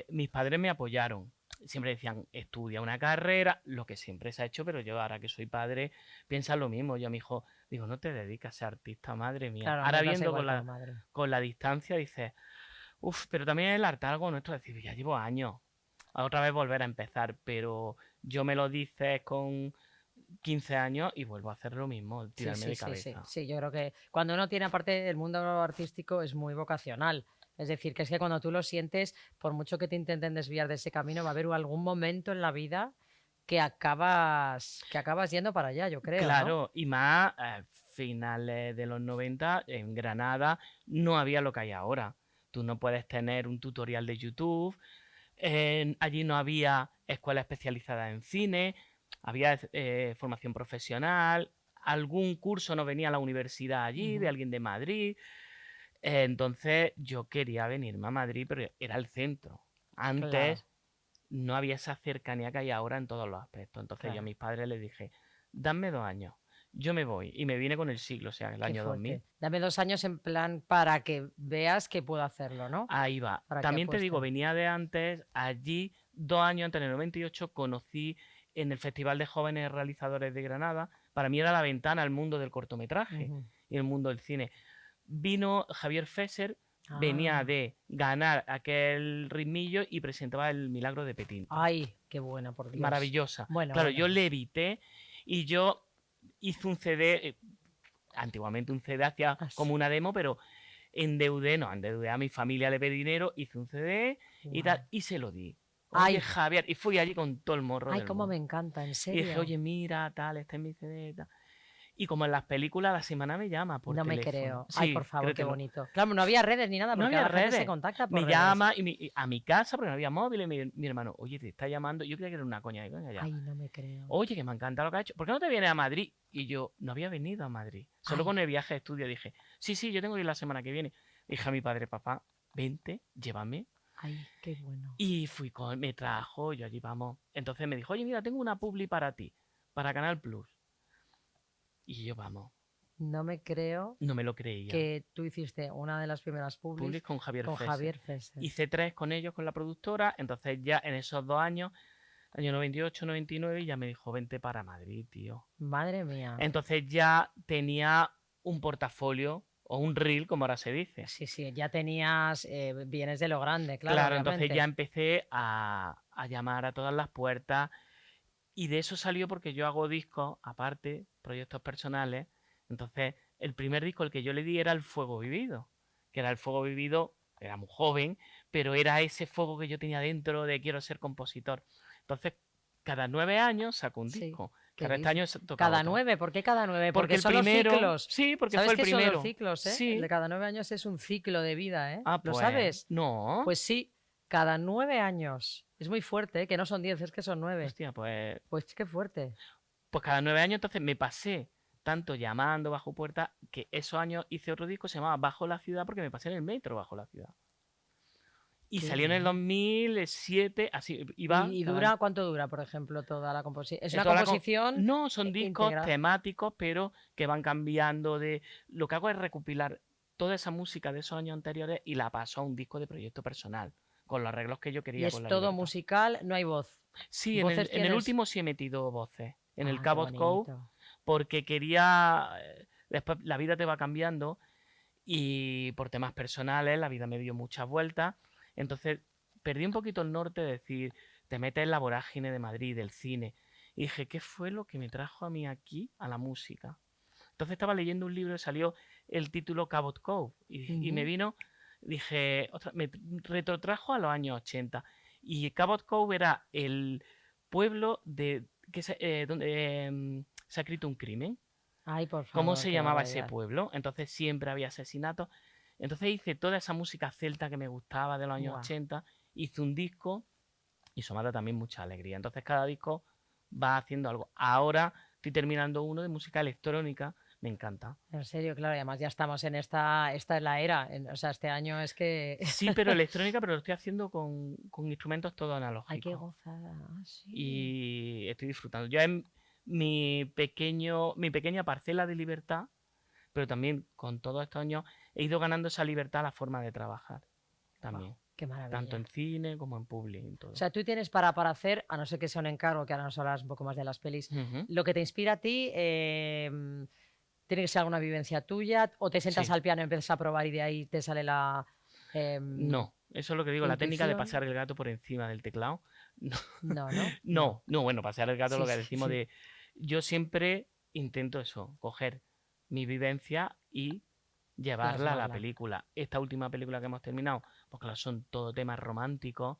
mis padres me apoyaron. Siempre decían, estudia una carrera, lo que siempre se ha hecho, pero yo ahora que soy padre, piensa lo mismo. Yo a mi hijo digo, no te dedicas a ser artista, madre mía. Claro, Ahora me pasa viendo igual como madre. con la distancia, dices, uff, pero también el hartazgo nuestro, decir, ya llevo años, a otra vez volver a empezar, pero yo me lo dices con 15 años y vuelvo a hacer lo mismo, Sí, tirarme sí, de sí, sí, cabeza. sí, yo creo que cuando uno tiene aparte el mundo artístico es muy vocacional. Es decir, que es que cuando tú lo sientes, por mucho que te intenten desviar de ese camino, va a haber algún momento en la vida que acabas yendo para allá, yo creo, ¿no? Claro, y más finales de los 90 en Granada no había lo que hay ahora. Tú no puedes tener un tutorial de YouTube, allí no había escuela especializada en cine, había formación profesional, algún curso no venía a la universidad allí, de Ujú. alguien de Madrid. Entonces yo quería venirme a Madrid, pero era el centro. Claro, Antes no había esa cercanía que hay ahora en todos los aspectos. Entonces yo a claro. mis padres les dije, dame 2 años, yo me voy. Y me vine con el siglo, o sea, el Qué año 2000. fuerte. Dame 2 años en plan para que veas que puedo hacerlo, ¿no? Ahí va. Para que También te digo, apuestes. venía de antes, allí 2 años antes, en el 98, conocí en el Festival de Jóvenes Realizadores de Granada. Para mí era la ventana al mundo del cortometraje Ujú. y el mundo del cine. Vino Javier Fesser, venía Ah, de ganar aquel ritmillo y presentaba El Milagro de Petinto. ay, qué buena, por Dios. Maravillosa. Bueno, Claro, yo bueno. le evité y yo hice un CD, antiguamente un CD hacía como una demo, pero endeudé a mi familia, le pedí dinero, hice un CD y Guau. tal, y se lo di. Oye, Ay, Javier, y fui allí con todo el morro ay, del cómo me mundo. encanta, en Y dije, serio. oye, mira, tal, este es mi CD, tal. Y como en las películas, a la semana me llama por No me teléfono. creo. Ay, por Sí, favor, qué créetelo. bonito. Claro, no había redes ni nada, No porque había ahora la gente se redes. contacta por Me redes. llama a mi casa, porque no había móvil, y mi hermano, oye, te está llamando. Yo creía que era una coña. Digo, venga ya. Ay, no me creo. Oye, que me encanta lo que ha hecho. ¿Por qué no te vienes a Madrid? Y yo no había venido a Madrid. Solo Ay, con el viaje de estudio dije, sí, sí, yo tengo que ir la semana que viene. Dije a mi padre, papá, vente, llévame. ay, qué bueno. Y me trajo, yo allí vamos. Entonces me dijo, oye, mira, tengo una publi para ti, para Canal Plus. Y yo, vamos, No me creo no me lo creía. que tú hiciste una de las primeras Publis publis con Javier con Fesser. Javier Fesser. Hice 3 con ellos, con la productora. Entonces ya en esos 2 años, año 98, 99, ya me dijo, vente para Madrid, tío. Madre mía. Entonces ya tenía un portafolio o un reel, como ahora se dice. Sí, sí, ya tenías bienes de lo grande, claro, Claro, entonces obviamente. ya empecé a llamar a todas las puertas y de eso salió porque yo hago discos, aparte, proyectos personales. Entonces, el primer disco el que yo le di era El Fuego Vivido, que era el fuego vivido, era muy joven, pero era ese fuego que yo tenía dentro de quiero ser compositor. Entonces, cada 9 años saco un Sí. disco, Claro, este año toca cada otra. 9, ¿por qué cada 9? Porque el son primero, los ciclos. sí, porque ¿Sabes fue el qué primero. son los ciclos, Sí. El de cada 9 años es un ciclo de vida, ¿eh? Ah, ¿Lo pues, sabes? no. Pues sí, cada 9 años. Es muy fuerte, ¿eh? Que no son 10, es que son 9. Hostia, pues Pues qué fuerte. Pues cada 9 años entonces me pasé tanto llamando bajo puerta que esos años hice otro disco, se llamaba Bajo la Ciudad, porque me pasé en el metro bajo la ciudad. Y Qué salió en el bien. 2007, así iba. ¿Y cada- cuánto dura, por ejemplo, toda la composición? ¿Es una toda la composición No, son discos íntegra? temáticos, pero que van cambiando de... Lo que hago es recopilar toda esa música de esos años anteriores y la paso a un disco de proyecto personal, con los arreglos que yo ¿Y quería, es con la todo libertad. musical? No hay voz. Sí, ¿Voces en el tienes? último sí he metido voces. En el Ah, qué Cabot Cove, bonito. porque quería... Después la vida te va cambiando y por temas personales la vida me dio muchas vueltas. Entonces perdí un poquito el norte de decir, te metes en la vorágine de Madrid, del cine. Y dije, ¿qué fue lo que me trajo a mí aquí, a la música? Entonces estaba leyendo un libro y salió el título Cabot Cove. Y me Ujú. vino, dije, ostras, me retrotrajo a los años 80. Y Cabot Cove era el pueblo donde se ha escrito un crimen. Ay, por ¿Cómo favor, se qué llamaba ese barbaridad. pueblo? Entonces siempre había asesinatos. Entonces hice toda esa música celta que me gustaba de los años Buah. 80, hice un disco y eso me ha dado también mucha alegría. Entonces cada disco va haciendo algo. Ahora estoy terminando uno de música electrónica, me encanta. En serio, claro, y además ya estamos en esta es la era. O sea, este año es que. Sí, pero electrónica, pero lo estoy haciendo con instrumentos todo Ay, qué analógicos. gozada. Ah, sí. Y estoy disfrutando. Ya en mi pequeña parcela de libertad, pero también con todos estos años he ido ganando esa libertad a la forma de trabajar también. Guau, qué maravilla. Tanto en cine como en public y todo. O sea, tú tienes para hacer, a no ser que sea un encargo, que ahora nos hablas un poco más de las pelis, Ujú. lo que te inspira a ti, tiene que ser alguna vivencia tuya, o te sientas Sí. al piano, empiezas a probar y de ahí te sale la. No, eso es lo que digo, la técnica de intuición. pasear el gato por encima del teclado. No, ¿no? No, bueno, pasear el gato Sí, lo que sí, decimos sí. de... Yo siempre intento eso, coger mi vivencia y llevarla a la Plasmarla. película. Esta última película que hemos terminado, pues claro, son todo temas románticos,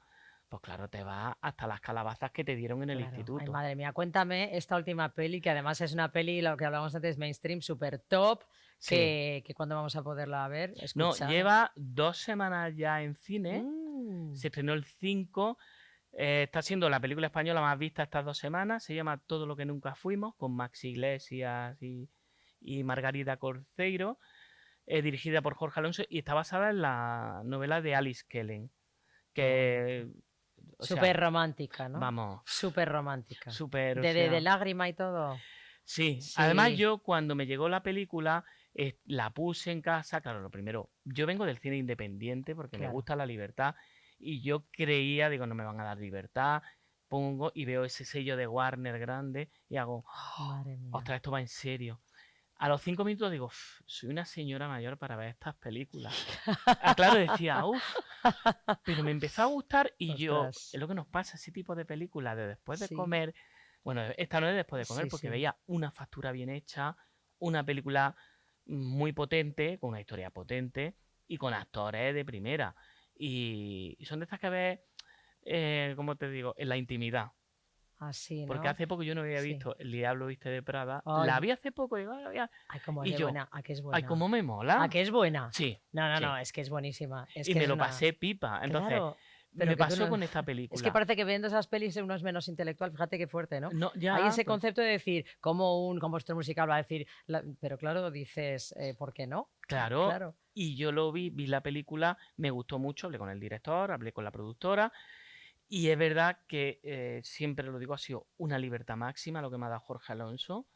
pues claro, te va hasta las calabazas que te dieron en el Claro. Ay, instituto. madre mía, cuéntame esta última peli, que además es una peli, lo que hablábamos antes, mainstream, súper top, Sí. que cuándo vamos a poderla ver, No, escuchar. lleva 2 semanas ya en cine, Mm. se estrenó el 5, está siendo la película española más vista estas 2 semanas, se llama Todo lo que nunca fuimos, con Maxi Iglesias y Margarida Corceiro, dirigida por Jorge Alonso y está basada en la novela de Alice Kellen, que... o sea, Súper romántica, ¿no? vamos, Súper romántica. súper... o De sea, lágrima y todo. sí, Sí. además yo cuando me llegó la película la puse en casa, claro, lo primero, yo vengo del cine independiente porque me Claro. gusta la libertad y yo creía, digo, no me van a dar libertad, pongo y veo ese sello de Warner grande y hago, Madre mía. ostras, esto va en serio. A los 5 minutos digo, soy una señora mayor para ver estas películas. Claro, decía, pero me empezó a gustar y yo, Ostras. es lo que nos pasa, ese tipo de películas de después de Sí. comer. Bueno, esta no es después de comer Sí, porque sí. veía una factura bien hecha, una película muy potente, con una historia potente y con actores de primera. Y son de estas que ves, ¿cómo te digo? En la intimidad. Así, ¿no? Porque hace poco yo no había Sí. visto El Diablo Viste de Prada. Ay. La vi hace poco, digo, "Ay, Ay, cómo y es de yo, buena. ¿A qué es buena? ay, cómo me mola. ¿A qué es buena? Sí, No, sí. no, es que es buenísima. Es y que me es lo una- pasé pipa. Entonces, Claro, pero me que tú pasó no- con esta película. Es que parece que viendo esas pelis uno es menos intelectual, fíjate qué fuerte, ¿no? No, ya, Hay ese pues, concepto de decir, como un compositor musical va a decir, pero claro, dices, ¿por qué no? claro, Claro. y yo lo vi la película, me gustó mucho, hablé con el director, hablé con la productora, y es verdad que siempre lo digo, ha sido una libertad máxima lo que me ha dado Jorge Alonso.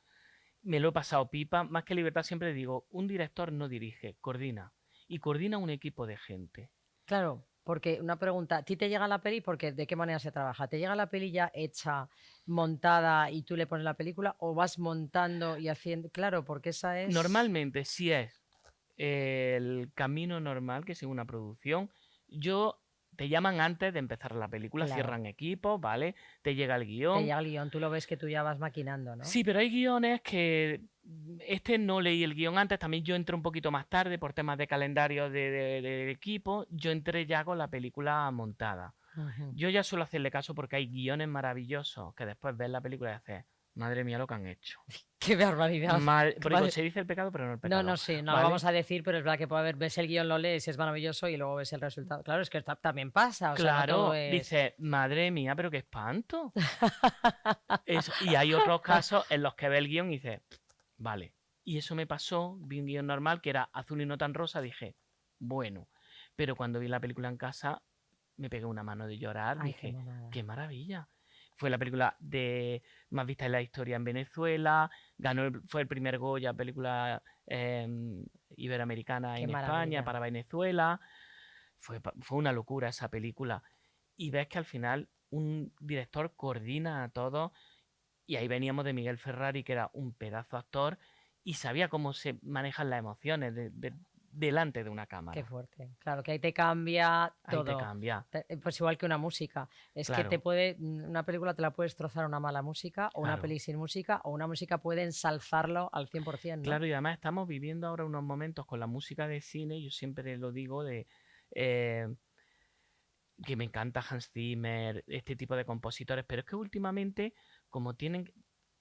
Me lo he pasado pipa, más que libertad siempre digo, un director no dirige, coordina, y coordina un equipo de gente. Claro, porque una pregunta, ¿a ti te llega la peli? Porque ¿de qué manera se trabaja? ¿Te llega la peli ya hecha, montada y tú le pones la película o vas montando y haciendo? Claro, porque esa es... Normalmente, si es el camino normal que sigue una producción, te llaman antes de empezar la película, Claro. cierran equipos, ¿vale? Te llega el Te guión. llega el guión, tú lo ves que tú ya vas maquinando, ¿no? Sí, pero hay guiones que no leí el guión antes, también yo entré un poquito más tarde por temas de calendario de equipo, yo entré ya con la película montada. Ujú. Yo ya suelo hacerle caso porque hay guiones maravillosos que después ves la película y haces, Madre mía lo que han hecho. Qué barbaridad. Porque se dice el pecado, pero no el pecado. No, sí, no ¿vale? lo vamos a decir, pero es verdad que puede haber, ves el guión, lo lees, es maravilloso y luego ves el resultado. Claro, es que también pasa. O sea, no todo es... dice, madre mía, pero qué espanto. Y hay otros casos en los que ve el guión y dice, vale. Y eso me pasó, vi un guión normal que era azul y no tan rosa, dije, bueno. Pero cuando vi la película en casa, me pegué una mano de llorar, dije, qué maravilla. Fue la película más vista en la historia en Venezuela, fue el primer Goya, película iberoamericana en España para Venezuela. Fue una locura esa película. Y ves que al final un director coordina a todos, y ahí veníamos de Miguel Ferrari, que era un pedazo actor, y sabía cómo se manejan las emociones delante de una cámara. Qué fuerte. Claro, que ahí te cambia todo. Ahí te cambia. Pues igual que una música. Es que una película te la puede destrozar una mala música, o una peli sin música, o una música puede ensalzarlo al 100%, ¿no? Claro, y además estamos viviendo ahora unos momentos con la música de cine, yo siempre lo digo, que me encanta Hans Zimmer, este tipo de compositores, pero es que últimamente, como tienen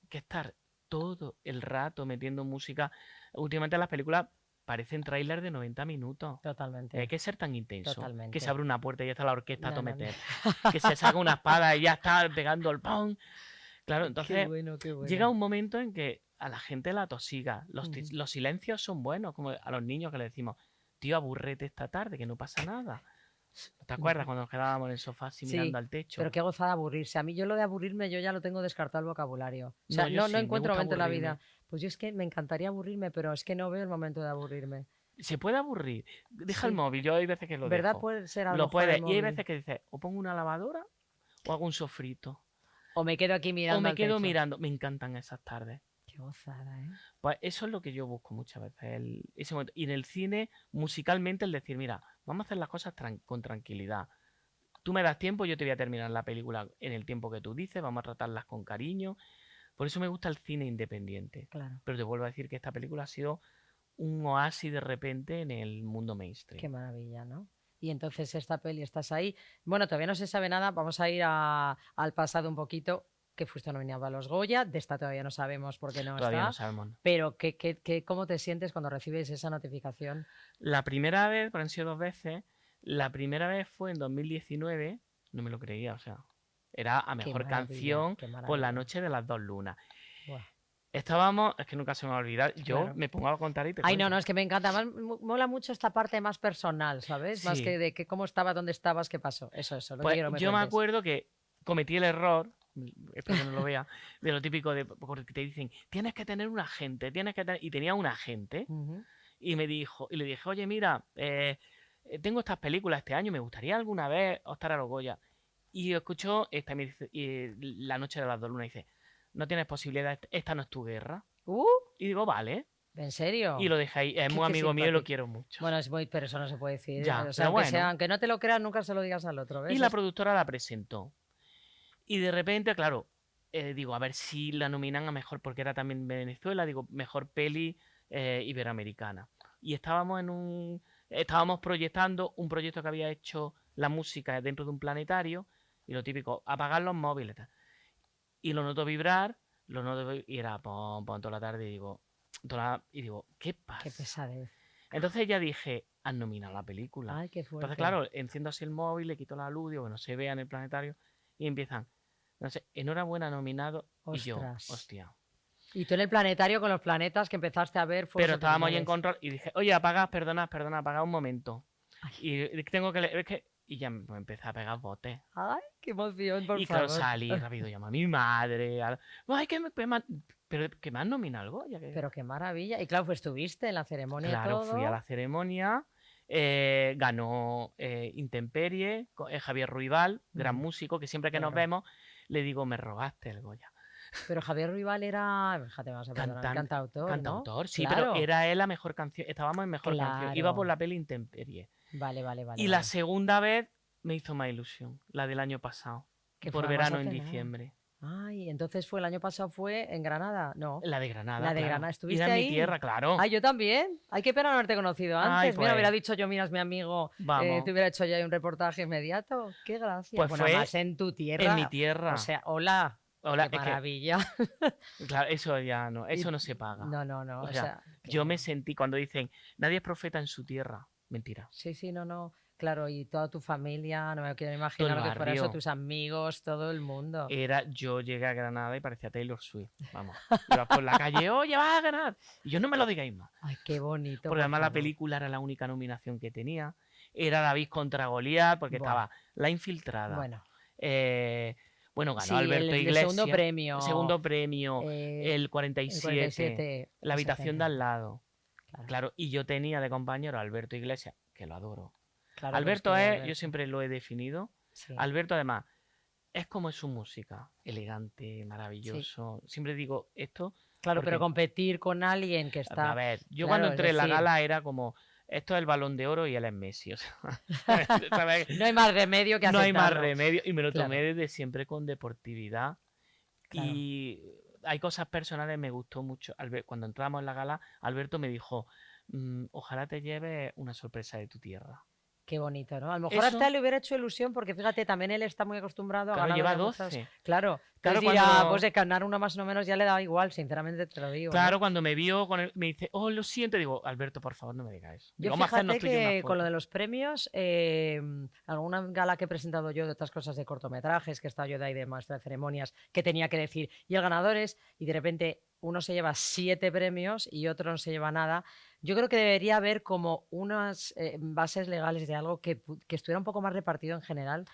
que estar todo el rato metiendo música, últimamente las películas parecen trailers de 90 minutos. Totalmente. Hay que ser tan intenso. Totalmente. Que se abre una puerta y ya está la orquesta a meter. Que se saca una espada y ya está pegando el pong. Claro, entonces qué bueno. llega un momento en que a la gente la tosiga. Los silencios son buenos, como a los niños que le decimos, tío, aburrete esta tarde, que no pasa nada. ¿Te acuerdas cuando nos quedábamos en el sofá así mirando al techo? Pero qué gozada aburrirse. A mí yo lo de aburrirme yo ya lo tengo descartado el vocabulario. O sea, no encuentro momento en la vida. Pues yo es que me encantaría aburrirme, pero es que no veo el momento de aburrirme. Se puede aburrir. Deja el móvil, yo hay veces que lo dejo. ¿Verdad? Puede ser algo. Lo puede. Y hay veces que dices, o pongo una lavadora o hago un sofrito. O me quedo aquí mirando. O me quedo mirando. Me encantan esas tardes. Qué gozada, ¿eh? Pues eso es lo que yo busco muchas veces. Ese momento. Y en el cine, musicalmente, el decir, mira, vamos a hacer las cosas con tranquilidad. Tú me das tiempo, yo te voy a terminar la película en el tiempo que tú dices, vamos a tratarlas con cariño. Por eso me gusta el cine independiente. Claro. Pero te vuelvo a decir que esta película ha sido un oasis de repente en el mundo mainstream. Qué maravilla, ¿no? Y entonces esta peli, estás ahí. Bueno, todavía no se sabe nada, vamos a ir al pasado un poquito, que fuiste nominado a los Goya, de esta todavía no sabemos por qué no todavía está. No sabemos. Pero ¿cómo te sientes cuando recibes esa notificación? La primera vez, pero han sido 2 veces, la primera vez fue en 2019, no me lo creía, o sea, era a mejor canción por La noche de las 2 lunas. Buah. Estábamos, es que nunca se me va a olvidar, yo me pongo a contar y te cuento. No, es que me encanta, mola mucho esta parte más personal, ¿sabes? Sí. Más que de cómo estabas, dónde estabas, qué pasó, eso, lo que quiero me yo me acuerdo que cometí el error, espero que no lo vea, de lo típico de porque te dicen, tienes que tener un agente, y tenía un agente, y le dije, oye, mira, tengo estas películas este año, me gustaría alguna vez optar a los Goya. Y escucho esta, La noche de las 2 lunas, y dice, no tienes posibilidad, esta no es tu guerra. Y digo, vale. ¿En serio? Y lo dejé ahí. Es muy amigo mío y lo quiero mucho. Bueno, pero eso no se puede decir. Ya, o sea, aunque no te lo creas, nunca se lo digas al otro, ¿ves? Y la productora la presentó. Y de repente, claro, digo, a ver si la nominan a mejor, porque era también Venezuela, digo, mejor peli iberoamericana. Y estábamos proyectando un proyecto que había hecho la música dentro de un planetario, y lo típico, apagar los móviles. Y lo noto vibrar, y era pom, toda la tarde, y digo, ¿qué pasa? Qué pesadez. Entonces ya dije, han nominado la película. Ay, qué fuerte. Entonces, claro, enciendo así el móvil, le quito la luz, digo, que no se vea en el planetario, y empiezan, no sé, enhorabuena, nominado. Ostras. Y yo, hostia. Y tú en el planetario con los planetas que empezaste a ver. Pero estábamos ahí en control, y dije, oye, perdona, apaga un momento. Ay. Y tengo que leer, y ya me empecé a pegar botes. ¡Ay, qué emoción, por favor! Y claro, salí rápido, llamé a mi madre. ¡Ay, pero que me han nominado algo! Pero qué maravilla. Y claro, pues estuviste en la ceremonia y todo. Claro, fui a la ceremonia. Ganó Intemperie, Javier Ruibal, gran músico, que siempre que nos vemos le digo, me robaste el Goya. Pero Javier Ruibal era, fíjate, vamos a perdonar, cantautor, Cantautor, ¿no? Sí, claro. pero era él la mejor canción, estábamos en mejor canción, iba por la peli Intemperie. Vale. Y la segunda vez me hizo más ilusión, la del año pasado, por verano en diciembre. Ay, entonces el año pasado fue en Granada, ¿no? La de Granada. La de Granada, ¿estuviste ahí? ahí? En mi tierra, claro. Ay, yo también. Ay, qué pena no haberte conocido antes. Ay, pues, mira, hubiera dicho yo, mira, es mi amigo, te hubiera hecho ya un reportaje inmediato. Qué gracia. Pues bueno, fue más en tu tierra. En mi tierra. O sea, hola. Hola, ¡Qué maravilla! Claro, eso ya no, eso no se paga. No. O sea, yo me sentí cuando dicen, nadie es profeta en su tierra. Mentira. Sí, no. Claro, y toda tu familia, no me quiero Todo imaginar el lo que fuera eso, barrio. tus amigos, todo el mundo. Yo llegué a Granada y parecía Taylor Swift. Vamos, ibas por la calle, oye, vas a ganar. Y yo, no me lo digáis más. Ay, qué bonito. Porque por además la favor. película era la única nominación que tenía. Era David contra Goliat, porque Buah. estaba La Infiltrada. Bueno, Bueno, ganó sí, Alberto el Iglesias. segundo premio. El segundo premio. el El 47. 47. La habitación de al lado. Claro, Claro, y yo tenía de compañero a Alberto Iglesias, que lo adoro. claro, Alberto pero es, yo siempre lo he definido. Sí. Alberto, además, es como es su música. Elegante, maravilloso. Siempre digo esto. Claro, pero porque, competir con alguien que a está. ver, yo Claro, cuando es entré en la decir, gala era como, esto es el Balón de Oro y él es Messi. O sea, ¿sabes? no hay más remedio que No hay más aceptarlo. remedio. Y me lo Claro. tomé desde siempre con deportividad. Claro. Y hay cosas personales, me gustó mucho. Cuando entramos en la gala, Alberto me dijo, ojalá te lleves una sorpresa de tu tierra. Qué bonito, ¿no? A lo mejor Eso- hasta le hubiera hecho ilusión, porque fíjate, también él está muy acostumbrado a Claro, ganar lleva ya muchas- 12. Claro, Claro, entonces dirá, cuando- pues de ganar una más o menos ya le da igual, sinceramente te lo digo. ¿no? Claro, cuando me vio, me dice, oh, lo siento. Digo, Alberto, por favor, no me digas eso. Yo Digo, vamos a hacernos fíjate tú y yo una que con lo foto". de los premios, alguna gala que he presentado yo de otras cosas de cortometrajes, que he estado yo de ahí de maestra de ceremonias, que tenía que decir, y el ganador es, y de repente uno se lleva 7 premios y otro no se lleva nada. Yo creo que debería haber como unas bases legales de algo que estuviera un poco más repartido en general.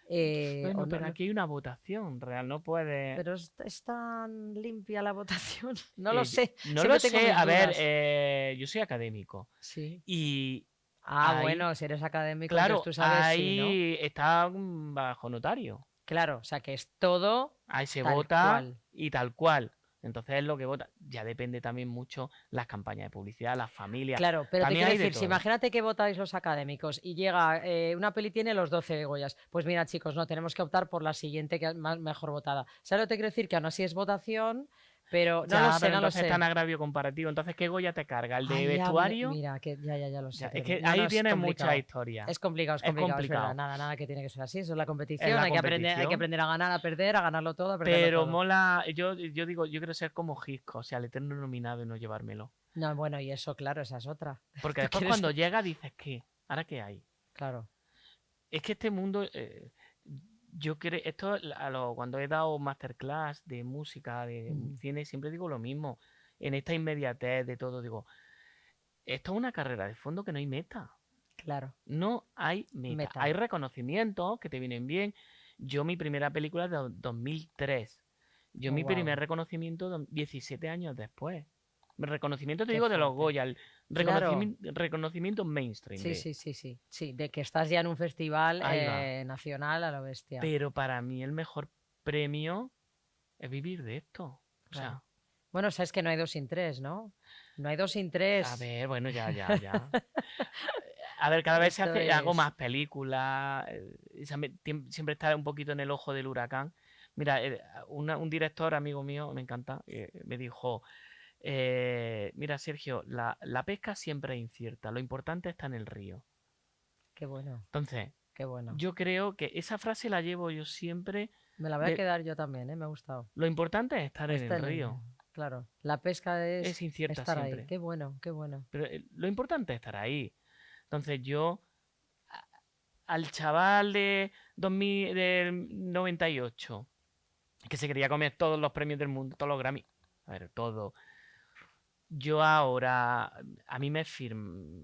Bueno, o pero aquí hay una votación real, no puede... pero es tan limpia la votación. No lo sé. No Siempre lo tengo sé, mis a ver, dudas. yo soy académico. Sí. Y Ah, ahí, bueno, si eres académico, claro, entonces tú sabes, sí, ¿no? ahí está bajo notario. Claro, o sea que es todo Ahí se tal vota cual. y tal cual. Entonces es lo que vota. Ya depende también mucho las campañas de publicidad, las familias. Claro, pero te También quiero hay de decir, si todo. imagínate que votáis los académicos y llega una peli tiene los 12 Goyas, pues mira chicos, no, tenemos que optar por la siguiente que es mejor votada. ¿Sabes lo que te quiero decir? Que aún así es votación, pero no Ya, lo sé, pero no lo entonces sé. está en agravio comparativo. Entonces, ¿qué Goya te carga? ¿El de Ay, ya, vestuario? mira, que ya lo sé. Ya, es pero que no, ahí es tiene mucha complicado. historia. Es complicado, es Es complicado, es complicado. verdad. Nada que tiene que ser así. Eso es la competición. Es la Hay que competición. aprender a ganar, a perder, a ganarlo todo, a perderlo Pero todo. mola, yo digo, yo quiero ser como Hitchcock, o sea, el eterno nominado y no llevármelo. No, bueno, y eso, claro, esa es otra. Porque Tú después quieres- cuando llega dices, ¿qué? ¿Ahora qué hay? Claro, Es que este mundo, yo creo, esto cuando he dado masterclass de música, de cine, siempre digo lo mismo. En esta inmediatez de todo, digo, esto es una carrera de fondo que no hay meta. claro. No hay meta. Meta. Hay reconocimientos que te vienen bien. Yo mi primera película es de 2003. Yo Oh, mi primer wow. reconocimiento 17 años después. Reconocimiento te Qué digo de los fuerte. Goya, el Claro. reconocimiento mainstream. Sí, de que estás ya en un festival Ahí va. nacional a lo bestia. Pero para mí el mejor premio es vivir de esto. O sea, Claro. Bueno, sabes que no hay 2 sin 3, ¿no? No hay 2 sin 3. a ver, bueno, ya. A ver, cada vez Esto hago es- más películas, siempre está un poquito en el ojo del huracán. Mira, un director, amigo mío, me encanta, me dijo, mira, Sergio, la pesca siempre es incierta, lo importante está en el río. Qué bueno, Entonces, qué bueno. yo creo que esa frase la llevo yo siempre, Me la voy a de- quedar yo también, ¿eh? Me ha gustado. lo importante es estar en Está el en el- río, Claro, la pesca es es incierta estar siempre, ahí. Qué bueno, qué bueno. pero lo importante es estar ahí. Entonces yo, al chaval de 2000, del 98, que se quería comer todos los premios del mundo, todos los Grammy, a ver, todo. Yo ahora, a mí me firmo,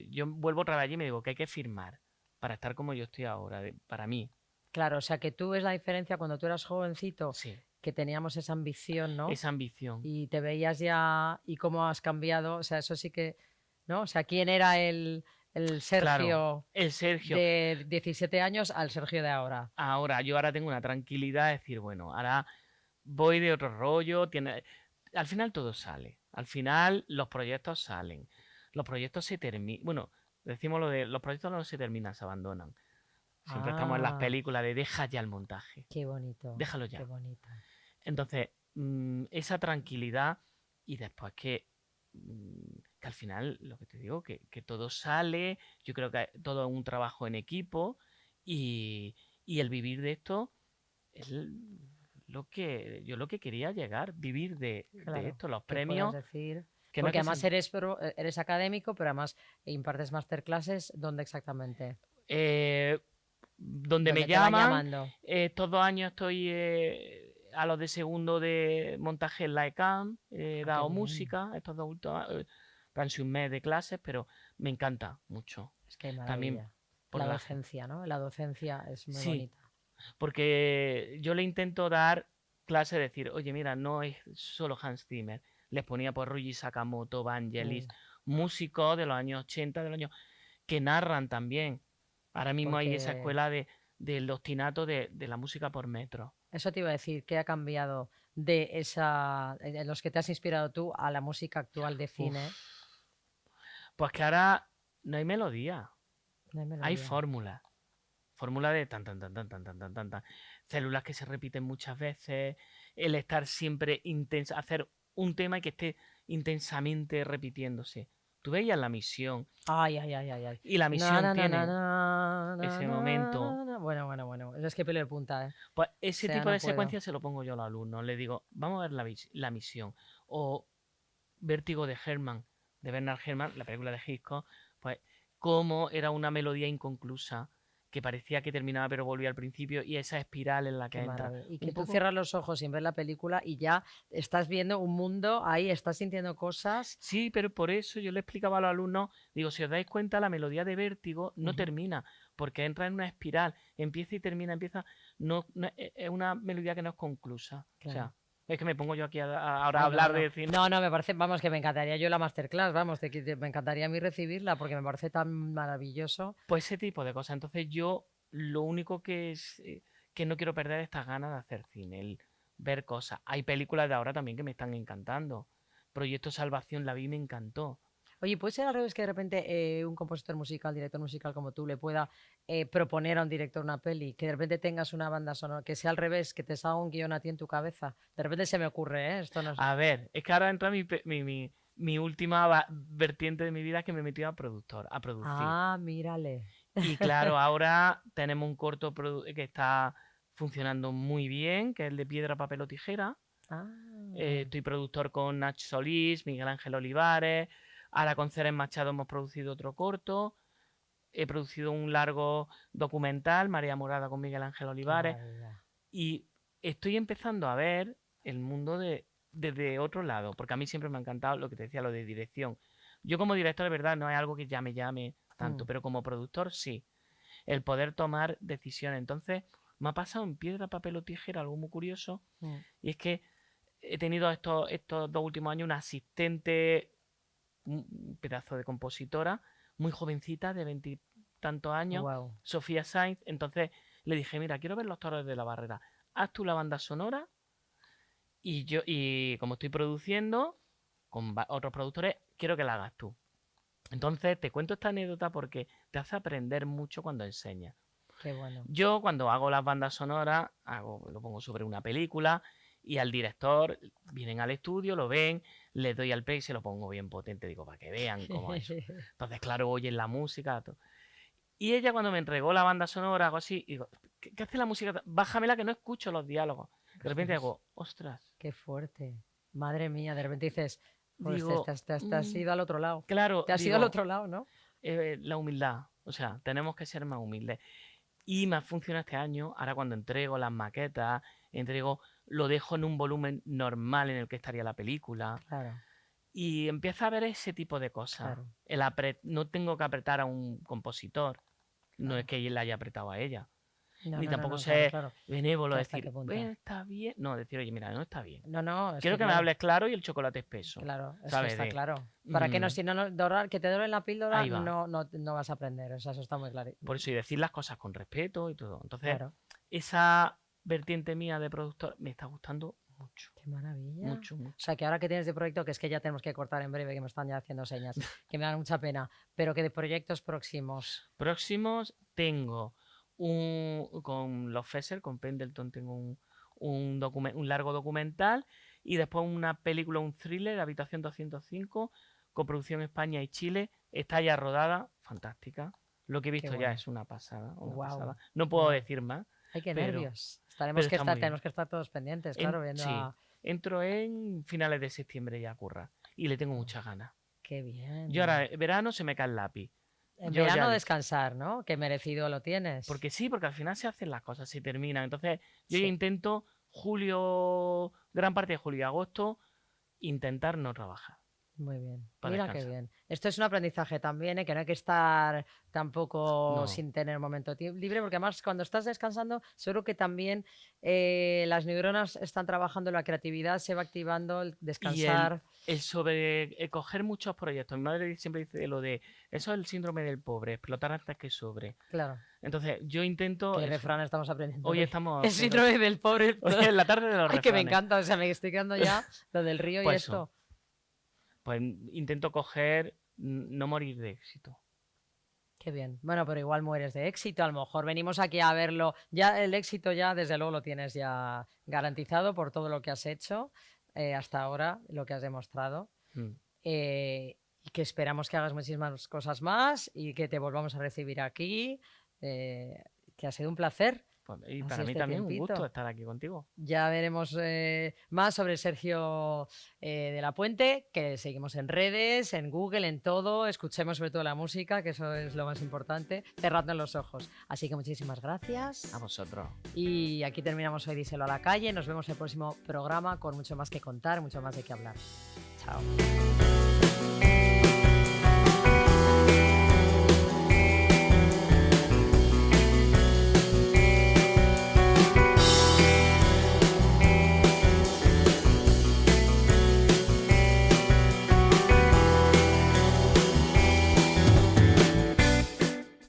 yo vuelvo otra vez allí y me digo que hay que firmar para estar como yo estoy ahora, para mí. Claro, o sea que tú ves la diferencia cuando tú eras jovencito, Sí, que teníamos esa ambición, ¿no? esa ambición. Y te veías ya y cómo has cambiado, o sea, eso sí que, ¿no? O sea, ¿quién era el Sergio Claro, el Sergio. de 17 años al Sergio de ahora? Yo ahora tengo una tranquilidad de decir, bueno, ahora voy de otro rollo, al final todo sale, al final los proyectos salen, los proyectos se terminan, bueno, decimos lo de, los proyectos no se terminan, se abandonan. Siempre estamos en las Ah, películas de deja ya el montaje, qué bonito. déjalo ya. Qué bonito. Entonces, esa tranquilidad y después que al final, lo que te digo, que todo sale, yo creo que todo es un trabajo en equipo y el vivir de esto es yo lo que quería llegar, vivir de esto, los que premios. puedas decir. Que Porque no es que además eres académico, pero además impartes masterclasses. ¿Dónde exactamente? donde me ¿Dónde te van llaman. llamando? Estos 2 años estoy a los de segundo de montaje en la ECAM. He Ah, dado qué bien. música estos 2 últimos han sido un mes de clases, pero me encanta mucho. Es que También maravilla. por La la docencia, ¿no? La docencia es muy Sí, bonita. porque yo le intento dar clase, decir, oye, mira, no es solo Hans Zimmer. Les ponía por Ryuichi Sakamoto, Vangelis, músicos de los años 80, que narran también. Ahora mismo hay esa Porque escuela del ostinato de la música por metro. eso te iba a decir, ¿qué ha cambiado de los que te has inspirado tú a la música actual de cine? Uf. Pues que ahora no hay melodía, No hay hay melodía. fórmula. Fórmula de tan, tan, tan, tan, tan, tan, tan, tan, tan. Células que se repiten muchas veces, el estar siempre intenso, hacer un tema y que esté intensamente repitiéndose. Tú veías La Misión Ay, ay, ay, ay, ay. y La Misión tiene ese Na, momento. na. Bueno. Es que pelo de punta, ¿eh? Pues ese O sea, tipo no de puedo. secuencias se lo pongo yo a los alumnos. Les digo, vamos a ver la Misión. O Vértigo de Herman, de Bernard Herrmann, la película de Hitchcock, pues cómo era una melodía inconclusa que parecía que terminaba pero volvía al principio y esa espiral en la que Qué entra. maravilla. Y Un que tú poco... cierras los ojos sin ver la película y ya estás viendo un mundo ahí, estás sintiendo cosas. Sí, pero por eso yo le explicaba a los alumnos, digo, si os dais cuenta, la melodía de Vértigo no termina, porque entra en una espiral, empieza y termina, es una melodía que no es conclusa. Claro. O sea, es que me pongo yo aquí ahora a No, hablar no. de cine. No, me parece, vamos, que me encantaría yo la masterclass, vamos, me encantaría a mí recibirla porque me parece tan maravilloso. Pues ese tipo de cosas. Entonces yo lo único que no quiero perder es estas ganas de hacer cine, el ver cosas. Hay películas de ahora también que me están encantando. Proyecto Salvación la vi y me encantó. Oye, ¿puede ser al revés que de repente un compositor musical, director musical como tú, le pueda proponer a un director una peli? Que de repente tengas una banda sonora, que sea al revés, que te salga un guión a ti en tu cabeza. De repente se me ocurre, ¿eh? Esto no es... A ver, es que ahora entra mi última vertiente de mi vida que me metió a producir. Ah, mírale. Y claro, ahora tenemos un corto que está funcionando muy bien, que es el de Piedra, Papel o Tijera. Ah. Estoy productor con Nach Solís, Miguel Ángel Olivares. Ahora con Ceres Machado hemos producido otro corto. He producido un largo documental, María Morada con Miguel Ángel Olivares. Y estoy empezando a ver el mundo desde otro lado, porque a mí siempre me ha encantado lo que te decía, lo de dirección. Yo como director, de verdad, no es algo que ya me llame tanto, pero como productor sí. El poder tomar decisiones. Entonces, me ha pasado en Piedra, Papel o Tijera algo muy curioso, y es que he tenido estos 2 últimos años una asistente, un pedazo de compositora, muy jovencita, de 20 y tantos años, Wow. Sofía Sainz. Entonces le dije, mira, quiero ver Los Toros de la Barrera, haz tú la banda sonora y como estoy produciendo con otros productores, quiero que la hagas tú. Entonces te cuento esta anécdota porque te hace aprender mucho cuando enseñas. Qué bueno. Yo cuando hago las bandas sonoras, lo pongo sobre una película y al director vienen al estudio, lo ven, les doy al play y se lo pongo bien potente, digo, para que vean cómo es. Entonces, claro, oyen la música. Todo. Y ella cuando me entregó la banda sonora, algo así, digo, ¿qué hace la música? Bájamela que no escucho los diálogos. De repente digo, ostras. Qué fuerte. Madre mía, de repente dices, pues digo, te has ido al otro lado. Claro. Te has ido al otro lado, ¿no? La humildad. O sea, tenemos que ser más humildes. Y me funciona este año. Ahora cuando entrego las maquetas, lo dejo en un volumen normal en el que estaría la película. Claro. Y empieza a ver ese tipo de cosas. Claro. No tengo que apretar a un compositor. No es que él la haya apretado a ella. Ni tampoco ser benévolo, decir, está bien. No, decir, oye, mira, no está bien. No. Quiero que me hables claro y el chocolate espeso. Claro, eso ¿sabes? está claro. Para que no, si no, que te duele la píldora, no vas a aprender. O sea, eso está muy claro. Por eso, y decir las cosas con respeto y todo. Entonces, esa vertiente mía de productor me está gustando mucho. Qué maravilla. Mucho. O sea, que ahora que tienes de proyecto, que es que ya tenemos que cortar en breve, que me están ya haciendo señas, que me dan mucha pena, pero que de proyectos próximos. Próximos tengo con los Fesser, con Pendleton, tengo un largo documental y después una película, un thriller, Habitación 205, coproducción España y Chile. Está ya rodada, fantástica. Lo que he visto ya es una pasada. No puedo decir más. Ay, qué pero- nervios. pero está muy bien. Tenemos que estar todos pendientes, claro, viendo Sí, a... entro en finales de septiembre ya a currar y le tengo muchas ganas. Qué bien. Yo ahora, verano se me cae el lápiz. En yo ya verano he- descansar, ¿no? Qué merecido lo tienes. Porque sí, porque al final se hacen las cosas, se terminan. Entonces, yo ya Sí. intento gran parte de julio y agosto, intentar no trabajar. Muy bien. Para Mira qué descansar. bien. Esto es un aprendizaje también, que no hay que estar tampoco No. sin tener momento libre, porque además cuando estás descansando, seguro que también las neuronas están trabajando, la creatividad se va activando, el descansar. El coger muchos proyectos. Mi madre siempre dice lo de, eso es el síndrome del pobre, explotar antes que sobre. Claro. Entonces, yo intento... ¿Qué eso. refrán estamos aprendiendo? Hoy estamos... El síndrome del pobre. Hoy es la tarde de los Ay, que me refranes. encanta, o sea, me estoy quedando ya lo del río y Pues esto. Pues intento coger, no morir de éxito. Qué bien. Bueno, pero igual mueres de éxito. A lo mejor venimos aquí a verlo. Ya el éxito ya, desde luego, lo tienes ya garantizado por todo lo que has hecho hasta ahora, lo que has demostrado. Mm. Y que esperamos que hagas muchísimas cosas más y que te volvamos a recibir aquí. Que ha sido un placer. Pues, y Así para mí este también un tiempito. gusto estar aquí contigo. Ya veremos más sobre Sergio de la Puente, que seguimos en redes, en Google, en todo. Escuchemos sobre todo la música, que eso es lo más importante, cerrando los ojos. Así que muchísimas gracias. A vosotros. Y aquí terminamos hoy Díselo a la Calle. Nos vemos en el próximo programa con mucho más que contar, mucho más de qué hablar. Chao.